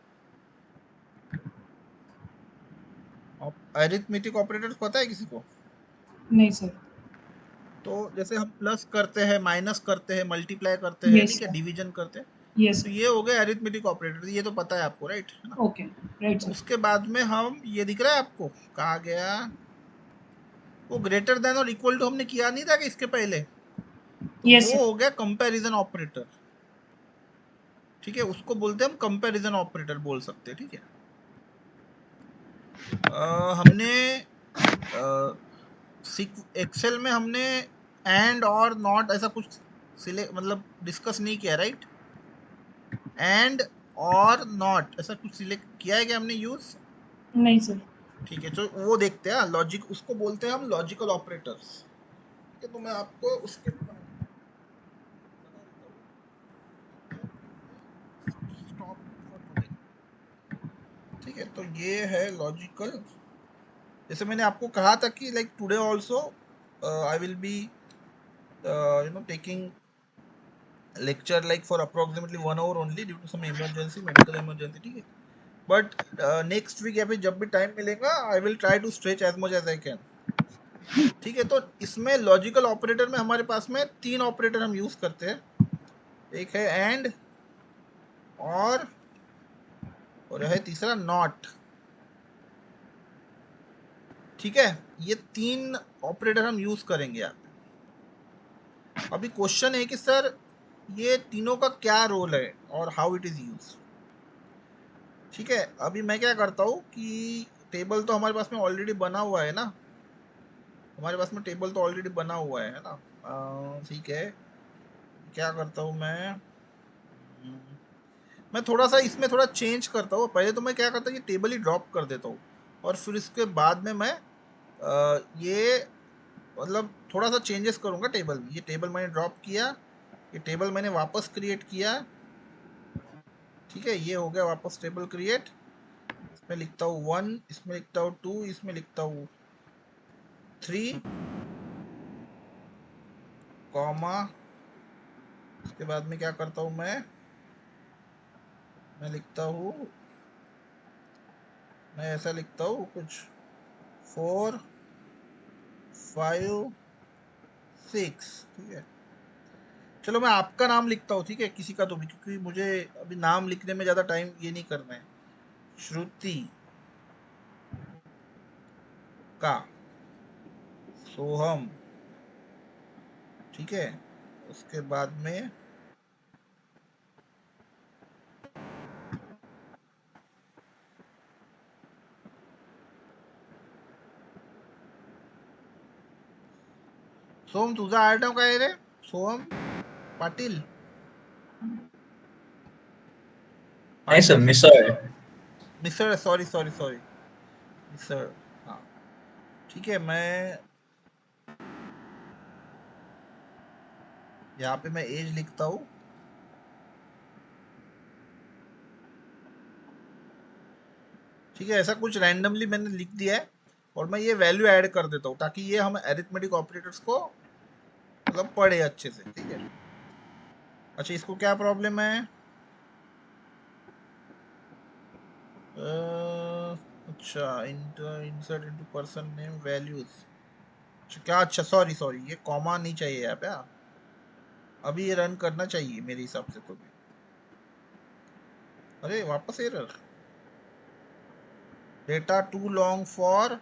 अरिथमेटिक ऑपरेटर्स पता है किसी को? नहीं सर। तो जैसे हम प्लस करते हैं, माइनस करते हैं, मल्टीप्लाई करते हैं, यस ठीक है, सर। डिवीजन करते हैं, यस तो सर। ये हो गए अरिथमेटिक ऑपरेटर, ये तो पता है आपको, राइट है ना। ओके राइट तो सर। उसके बाद में हम ये दिख रहा है आपको, कहा गया वो ग्रेटर देन और इक्वल टू हमने किया नहीं था कि इसके पहले, तो यस वो सर। हो गया कंपैरिजन ऑपरेटर, ठीक है, उसको बोलते हैं हम कंपैरिजन ऑपरेटर बोल सकते हैं, ठीक है। हमने एक्सेल में हमने एंड और नॉट ऐसा कुछ सिलेक्ट मतलब डिस्कस नहीं किया, राइट। एंड और नॉट ऐसा कुछ सिलेक्ट किया है क्या हमने यूज? नहीं सर। ठीक है, तो वो देखते हैं लॉजिक, उसको बोलते हैं हम लॉजिकल ऑपरेटर्स, ठीक है। तो मैं आपको उसके बता देता हूँ, स्टॉप फॉर टुडे, ठीक है। तो ये है लॉजिकल, जैसे मैंने आपको कहा था कि like today also I will be taking lecture like for approximately 1 hour only due to some emergency, medical emergency, ठीक है। बट नेक्स्ट वीक या फिर जब भी टाइम मिलेगा I will try to stretch as much as I can, ठीक है। तो इसमें लॉजिकल ऑपरेटर में हमारे पास में 3 ऑपरेटर हम यूज करते हैं, एक है एंड और है तीसरा नॉट, ठीक है। ये 3 ऑपरेटर हम यूज करेंगे यहाँ पे। अभी क्वेश्चन है कि सर ये तीनों का क्या रोल है और हाउ इट इज यूज, ठीक है। अभी मैं क्या करता हूँ कि टेबल तो हमारे पास में ऑलरेडी बना हुआ है ना, हमारे पास में टेबल तो ऑलरेडी बना हुआ है ना, ठीक है। क्या करता हूँ मैं थोड़ा सा इसमें थोड़ा चेंज करता हूँ। पहले तो मैं क्या करता हूँ, ये टेबल ही ड्रॉप कर देता हूँ और फिर इसके बाद में मैं ये मतलब थोड़ा सा चेंजेस करूँगा टेबल में। ये टेबल मैंने ड्रॉप किया, ये टेबल मैंने वापस क्रिएट किया, ठीक है। ये हो गया वापस टेबल क्रिएट, इसमें लिखता हूँ 1, इसमें लिखता हूँ 2, इसमें लिखता हूँ 3, कॉमा, उसके बाद में क्या करता हूँ मैं लिखता हूँ, मैं ऐसा लिखता हूँ कुछ 4, 5, 6, ठीक है। चलो मैं आपका नाम लिखता हूँ, ठीक है, किसी का तो भी, क्योंकि मुझे अभी नाम लिखने में ज़्यादा टाइम ये नहीं करना है। श्रुति का, सोहम, ठीक है। उसके बाद में सोहम तुझा आडनाव काय रे? सोहम पाटील, नहीं सर, पाटील मिसर। मिसर, सॉरी सॉरी सॉरी मिसर, हाँ ठीक है। मैं यहाँ पे मैं एज लिखता हूँ, ठीक है। ऐसा कुछ रैंडमली मैंने लिख दिया है और मैं ये वैल्यू ऐड कर देता हूँ ताकि ये हम अरिथमेटिक ऑपरेटर्स को मतलब पढ़े अच्छे से, ठीक है। अच्छा इसको क्या प्रॉब्लम है? अच्छा insert into person name values, अच्छा क्या, अच्छा सॉरी सॉरी, ये कॉमा नहीं चाहिए यहाँ पे, हाँ। अभी ये रन करना चाहिए मेरे हिसाब से तो भी। अरे वापस error, data too long for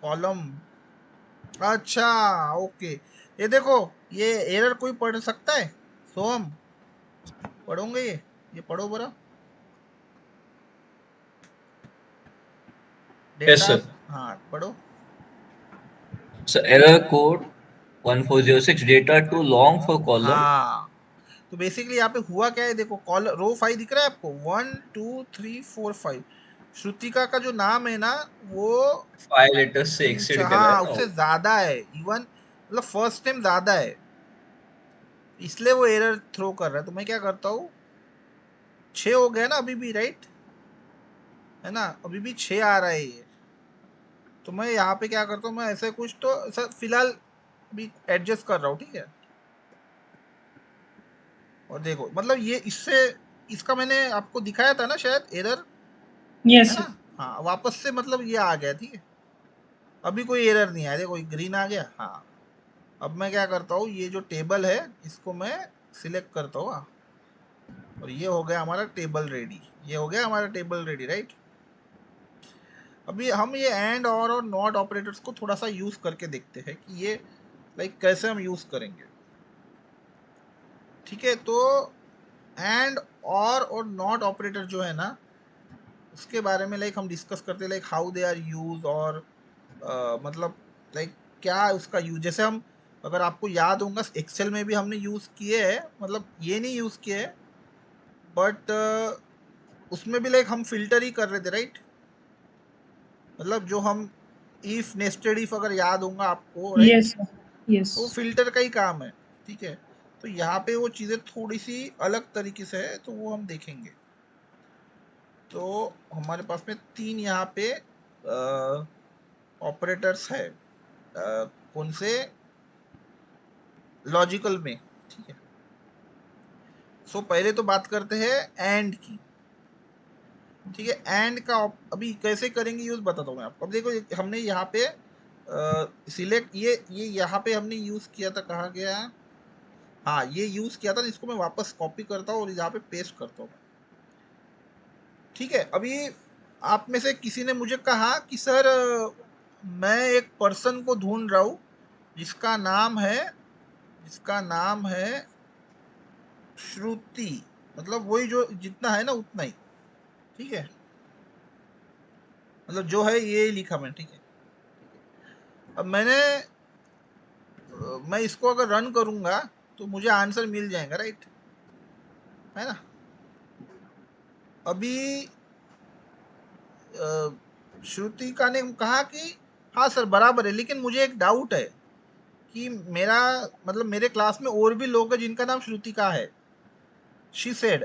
column अच्छा, ओके। ये देखो, ये एरर कोई पढ़ सकता है? सोहम, पढ़ोगे ये पढ़ो बरा। Yes data, sir. हाँ पढ़ो। So error code 1406 data too long for column. हाँ, तो बेसिकली यहाँ पे हुआ क्या है, देखो कॉल रो 5 दिख रहा है आपको, 1 2 3 4 5। श्रुतिका का जो नाम है ना, वो 5 लेटर्स से तीन एक्सीड चार, कर रहा हाँ है ना उससे वो। ज्यादा है इवन, मतलब फर्स्ट नेम ज्यादा है, इसलिए वो एरर थ्रो कर रहा है। तो मैं क्या करता हूँ, 6 हो गया ना अभी भी, राइट है ना, अभी भी 6 आ रहा है ये। तो मैं यहाँ पे क्या करता हूँ, मैं ऐसे कुछ तो ऐसा फिलहाल अभी एडजस्ट कर रहा हूँ, ठीक है। और देखो मतलब ये इससे, इसका मैंने आपको दिखाया था ना शायद एरर, है यस ना। सर। हाँ वापस से मतलब ये आ गया, ठीक है। अभी कोई एरर नहीं आया, देखो ग्रीन आ गया। हाँ, अब मैं क्या करता हूँ, ये जो टेबल है इसको मैं सिलेक्ट करता हूँ, हाँ। और ये हो गया हमारा टेबल रेडी, ये हो गया हमारा टेबल रेडी, राइट। अभी हम ये एंड और नॉट ऑपरेटर्स को थोड़ा सा यूज करके देखते हैं कि ये लाइक कैसे हम यूज करेंगे, ठीक है। तो एंड और नॉट ऑपरेटर जो है ना, उसके बारे में लाइक हम डिस्कस करते हैं, like how they are use, और मतलब लाइक क्या उसका यूज, जैसे हम, अगर आपको याद होगा एक्सेल में भी हमने यूज किए हैं, मतलब ये नहीं यूज किए हैं, बट उसमें भी लाइक हम फिल्टर ही कर रहे थे, राइट। मतलब जो हम इफ नेस्टेड इफ, अगर याद होगा आपको, राइट, यस सर। यस। तो वो फिल्टर का ही काम है, ठीक है। तो यहाँ पे वो चीज़ें थोड़ी सी अलग तरीके से है, तो वो हम देखेंगे। तो हमारे पास में 3 यहाँ पे ऑपरेटर्स है, कौन से, लॉजिकल में, ठीक है। सो पहले तो बात करते हैं एंड की, ठीक है। एंड का अभी कैसे करेंगे यूज बताता हूँ मैं आपको। अब देखो हमने यहाँ पे सिलेक्ट, ये यहाँ पे हमने यूज किया था, कहाँ गया, हाँ ये यूज किया था। इसको मैं वापस कॉपी करता हूँ और यहाँ पे पेस्ट करता हूँ, ठीक है। अभी आप में से किसी ने मुझे कहा कि सर मैं एक पर्सन को ढूंढ रहा हूँ जिसका नाम है, जिसका नाम है श्रुति, मतलब वही जो जितना है ना उतना ही, ठीक है। मतलब जो है ये लिखा मैंने, ठीक है। अब मैंने मैं इसको अगर रन करूंगा तो मुझे आंसर मिल जाएगा, राइट, है ना। अभी श्रुतिका ने कहा कि हाँ सर बराबर है, लेकिन मुझे एक डाउट है कि मेरा, मतलब मेरे क्लास में और भी लोग हैं जिनका नाम श्रुतिका है, शी सेड।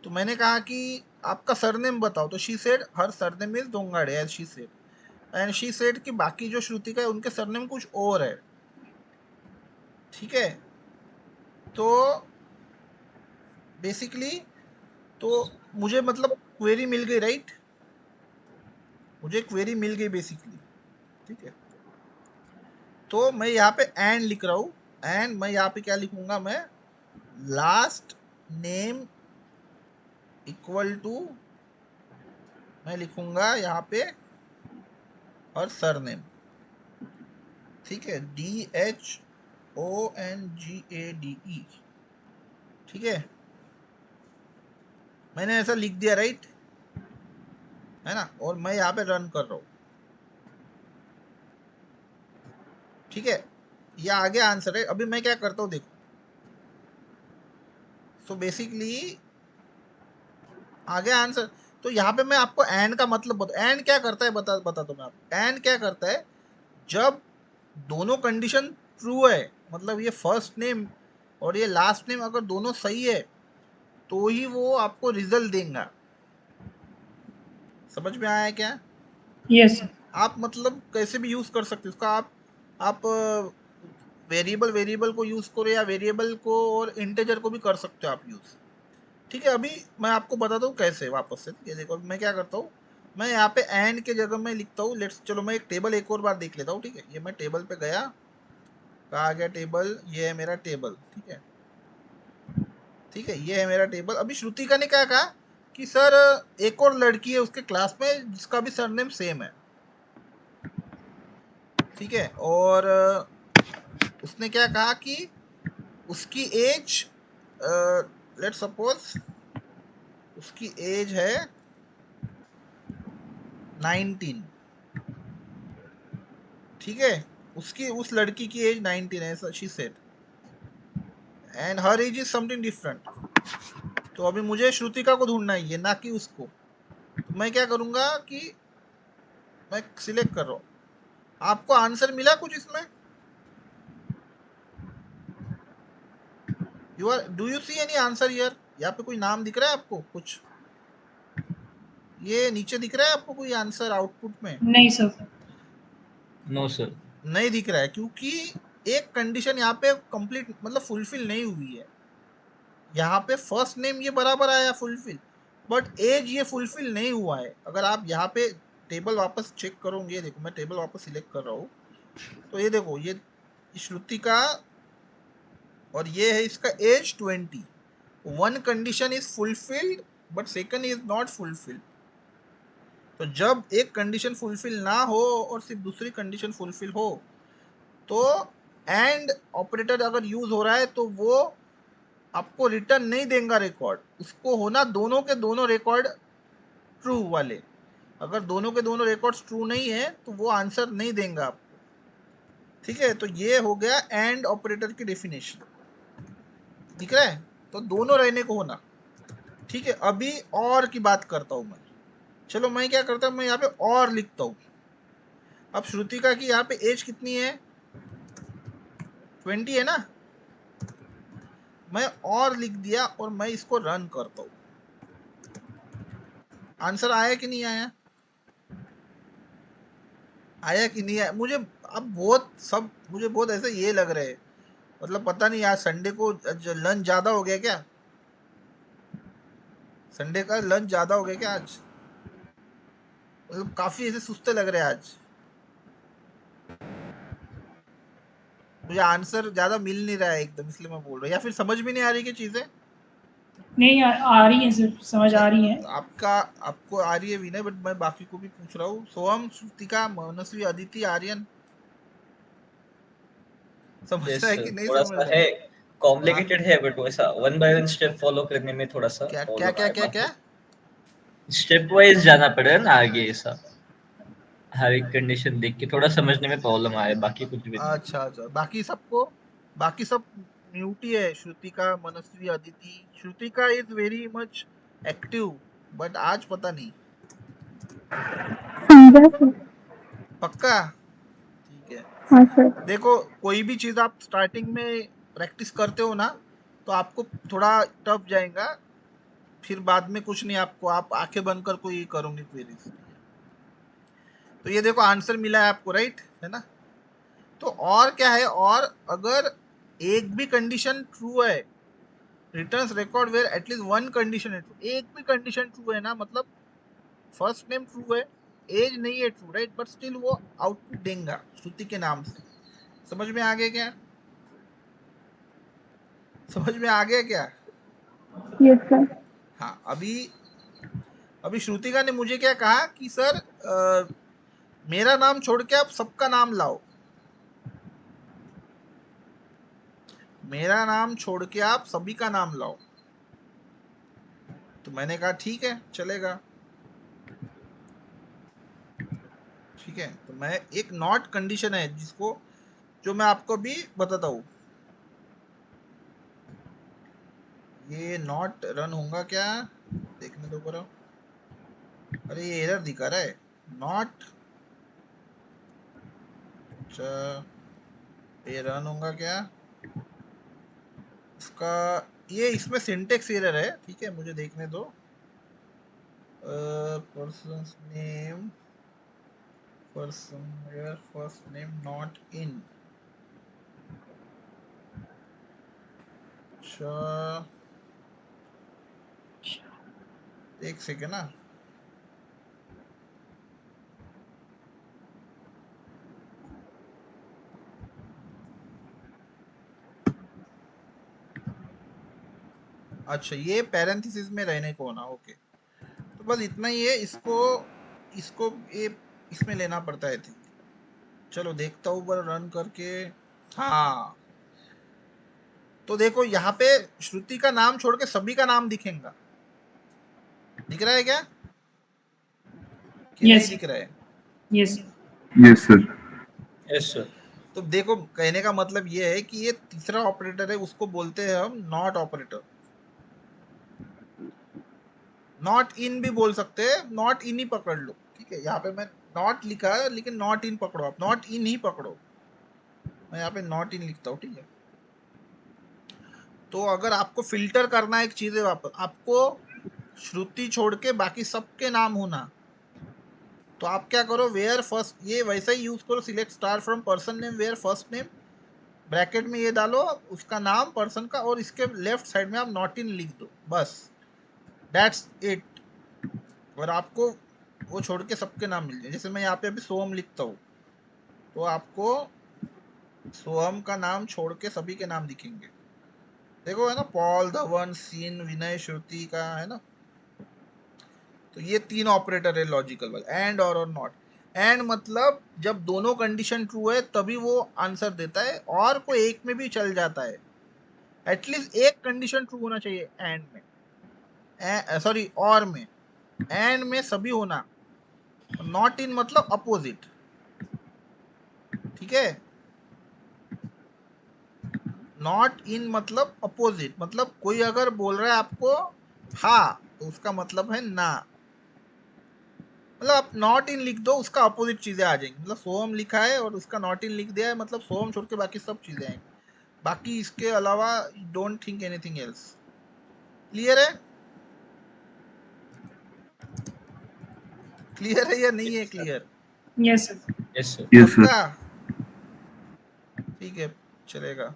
तो मैंने कहा कि आपका सरनेम बताओ, तो she said her surname is Dongade, as she said. And she said कि बाकी जो श्रुतिका है उनके सरनेम कुछ और है, ठीक है। तो बेसिकली, तो मुझे मतलब क्वेरी मिल गई, राइट, मुझे क्वेरी मिल गई बेसिकली, ठीक है। तो मैं यहाँ पे एंड लिख रहा हूँ, एंड मैं यहाँ पे क्या लिखूंगा, मैं लास्ट नेम इक्वल टू, मैं लिखूंगा यहाँ पे और सरनेम, ठीक है, DHONGADE, ठीक है। मैंने ऐसा लिख दिया, राइट, है ना। और मैं यहाँ पे रन कर रहा हूँ, ठीक है। ये आगे आंसर है। अभी मैं क्या करता हूँ देखो, सो बेसिकली आगे आंसर। तो यहाँ पे मैं आपको एंड का मतलब बता, एंड क्या करता है बता दो मैं आपको। एंड क्या करता है, जब दोनों कंडीशन ट्रू है, मतलब ये फर्स्ट नेम और ये लास्ट नेम अगर दोनों सही है, तो ही वो आपको रिजल्ट देगा। समझ में आया क्या? Yes sir. आप मतलब कैसे भी यूज कर सकते हो उसका। आप वेरिएबल वेरिएबल को यूज करो, या वेरिएबल को और इंटेजर को भी कर सकते हो आप यूज, ठीक है। अभी मैं आपको बताता हूँ कैसे वापस से, ठीक है। देखो मैं क्या करता हूँ, मैं यहाँ पे एंड के जगह में लिखता हूँ लेट्स, चलो मैं एक टेबल एक और बार देख लेता हूँ, ठीक है। ये मैं टेबल पे गया, कहा गया टेबल, ये है मेरा टेबल, ठीक है, ठीक है, ये है मेरा टेबल। अभी श्रुतिका ने क्या कहा कि सर एक और लड़की है उसके क्लास में जिसका भी सरनेम सेम है। ठीक है, और उसने क्या कहा कि उसकी एज लेट सपोज उसकी एज है 19, ठीक है, उसकी उस लड़की की एज 19 है, she said, and her age is something different. तो अभी मुझे श्रुतिका को ढूंढना ही है, ना कि उसको। तो मैं क्या करूंगा कि मैं सिलेक्ट कर रहा हूँ। आपको आंसर मिला कुछ इसमें? Do you see any answer here? यहाँ पे कोई नाम दिख रहा है आपको कुछ? ये नीचे दिख रहा है आपको कोई आंसर आउटपुट में? नहीं सर। No sir. नहीं दिख रहा है, क्योंकि एक कंडीशन यहाँ पे कंप्लीट मतलब फुलफिल नहीं हुई है। यहाँ पे फर्स्ट नेम ये बराबर आया फुलफिल, बट एज ये फुलफिल नहीं हुआ है। अगर आप यहाँ पे टेबल वापस चेक करोगे, देखो मैं टेबल वापस सिलेक्ट कर रहा हूँ, तो ये देखो ये श्रुति का और ये है इसका age 20। One condition is fulfilled but second is not fulfilled. तो जब एक कंडीशन फुलफिल ना हो और सिर्फ दूसरी कंडीशन फुलफिल हो, तो एंड ऑपरेटर अगर यूज हो रहा है तो वो आपको रिटर्न नहीं देगा रिकॉर्ड। उसको होना दोनों के दोनों रिकॉर्ड ट्रू वाले। अगर दोनों के दोनों रिकॉर्ड्स ट्रू नहीं है तो वो आंसर नहीं देगा आपको, ठीक है। तो ये हो गया एंड ऑपरेटर की डेफिनेशन, दिख रहा है? तो दोनों रहने को होना, ठीक है। अभी और की बात करता हूं मैं। चलो मैं क्या करता हूं, मैं यहाँ पे और लिखता हूं। अब श्रुतिका की यहाँ पे एज कितनी है? 20 है ना। मैं और लिख दिया और मैं इसको रन करता हूं। आंसर आया कि नहीं आया? आया कि नहीं आया? मुझे अब मुझे बहुत ऐसे ये लग रहे हैं, मतलब पता नहीं आज संडे को लंच ज्यादा हो गया क्या? संडे का लंच ज्यादा हो गया क्या आज? मतलब काफी ऐसे सुस्ते लग रहे हैं आज। मुझे आंसर ज्यादा मिल नहीं रहा है एकदम, इसलिए मैं बोल रहा हूँ, या फिर समझ भी नहीं आ रही कि चीजें। नहीं आ रही है सर, समझ आ रही है। आपको आ रही है विनय, बट मैं बाकी को भी पूछ रहा हूँ। सोहम, श्रुतिका, मनस्वी, अदिति, आर्यन, समझ यस रहा है सर, कि नहीं थोड़ा समझ सा रहा है, है? कॉम्प्लिकेटेड है, बट वैसा one by one step follow करने में थोड़ा सा क्या क्या प्रॉब्लम क्या आया। क्या क्या? स्टेप वाइज जाना पड़ेगा ना आगे, ऐसा हर एक कंडीशन देख के थोड़ा समझने में प्रॉब्लम आया, बाकी कुछ भी नहीं। अच्छा अच्छा, बाकी सब म्यूट ही है। Shrutika, Manaswi, Aditi. Shrutika is very much active, but आज पता नहीं। समझा सर। पक्का? ठीक है। हाँ सर। देखो, कोई भी चीज आप स्टार्टिंग में प्रैक्टिस करते हो ना, तो आपको थोड़ा टफ जाएगा, फिर बाद में कुछ नहीं, आपको आप आंखें बंद कर कोई करोगे क्वेरीज। तो ये देखो आंसर मिला है आपको, राइट है ना। तो और क्या है, और अगर एक भी कंडीशन ट्रू है, returns record where atleast one condition है ट्रू। एक भी कंडीशन ट्रू है ना, मतलब फर्स्ट नेम ट्रू है, एज नहीं है ट्रू, राइट, बट स्टिल वो आउटपुट देगा श्रुति के नाम से। समझ में आ गया क्या? समझ में आ गया क्या? Yes sir. हाँ, अभी श्रुतिका ने मुझे क्या कहा कि सर मेरा नाम छोड़ के आप सबका नाम लाओ। मेरा नाम छोड़ के आप सभी का नाम लाओ। तो मैंने कहा ठीक है, चलेगा। ठीक है, तो मैं एक नॉट कंडीशन है जिसको जो मैं आपको भी बताता हूँ। ये नॉट रन होगा क्या, देखने दो करो। अरे ये एरर दिखा रहा है, नॉट। अच्छा, ये रन होगा क्या इसका? ये इसमें सिंटेक्स एरर है, ठीक है, मुझे देखने दो। Persons name, person where first name not in. अच्छा, एक सेकेंड ना। अच्छा, ये पैरेंथेसिस में रहने को होना, ओके। तो बस इतना ही है, इसको इसको ये इसमें लेना पड़ता है, चलो देखता हूँ पर रन करके। हाँ, तो देखो यहाँ पे श्रुति का नाम छोड़ के सभी का नाम दिखेगा। दिख रहा है क्या कि नहीं Yes. दिख रहा है? Yes. Yes, sir. Yes sir. तो देखो कहने का मतलब ये है कि ये तीसरा ऑपरेटर है, उसको बोलते हैं हम नॉट ऑपरेटर। नॉट इन भी बोल सकते हैं, नॉट इन ही पकड़ लो, ठीक है। यहाँ पे मैं नॉट लिखा है लेकिन नॉट इन पकड़ो, आप नॉट इन ही पकड़ो। मैं यहाँ पे नॉट इन लिखता हूँ, ठीक है। तो अगर आपको फिल्टर करना है एक चीज है, वापस आपको श्रुति छोड़ के बाकी सबके नाम होना, तो आप क्या करो, वेयर फर्स्ट, ये वैसा ही यूज करो, select star from person name where first name, bracket में ये डालो उसका नाम पर्सन का, और इसके लेफ्ट साइड में आप नॉट इन लिख दो, बस दैट्स इट। और आपको वो छोड़ के सबके नाम मिल जाए। जैसे मैं यहाँ पे अभी सोहम लिखता हूँ, तो आपको सोहम का नाम छोड़ के सभी के नाम दिखेंगे। देखो है ना, पॉल, धवन, सीन, विनय, श्रुति का है ना। तो ये 3 ऑपरेटर है लॉजिकल वाले, एंड और नॉट। एंड मतलब जब दोनों कंडीशन ट्रू है तभी वो आंसर देता है, और कोई एक में भी चल जाता है। एटलीस्ट एक कंडीशन ट्रू होना चाहिए एंड में, सॉरी और में। एंड में सभी होना, नॉट इन मतलब अपोजिट, ठीक है। नॉट इन मतलब अपोजिट, मतलब कोई अगर बोल रहा है आपको हाँ तो उसका मतलब है ना। मतलब आप नॉट इन लिख दो, उसका अपोजिट चीजें आ जाएंगी। मतलब सोहम लिखा है और उसका नॉट इन लिख दिया है, मतलब सोहम छोड़ के बाकी सब चीजें आएंगी। बाकी इसके अलावा don't think anything else. Clear है? क्लियर है या नहीं है clear? Yes, sir. Yes sir. Yes, sir. पक्का? ठीक है, चलेगा।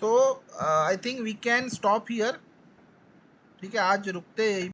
तो I think we can stop here, ठीक है। आज रुकते हैं।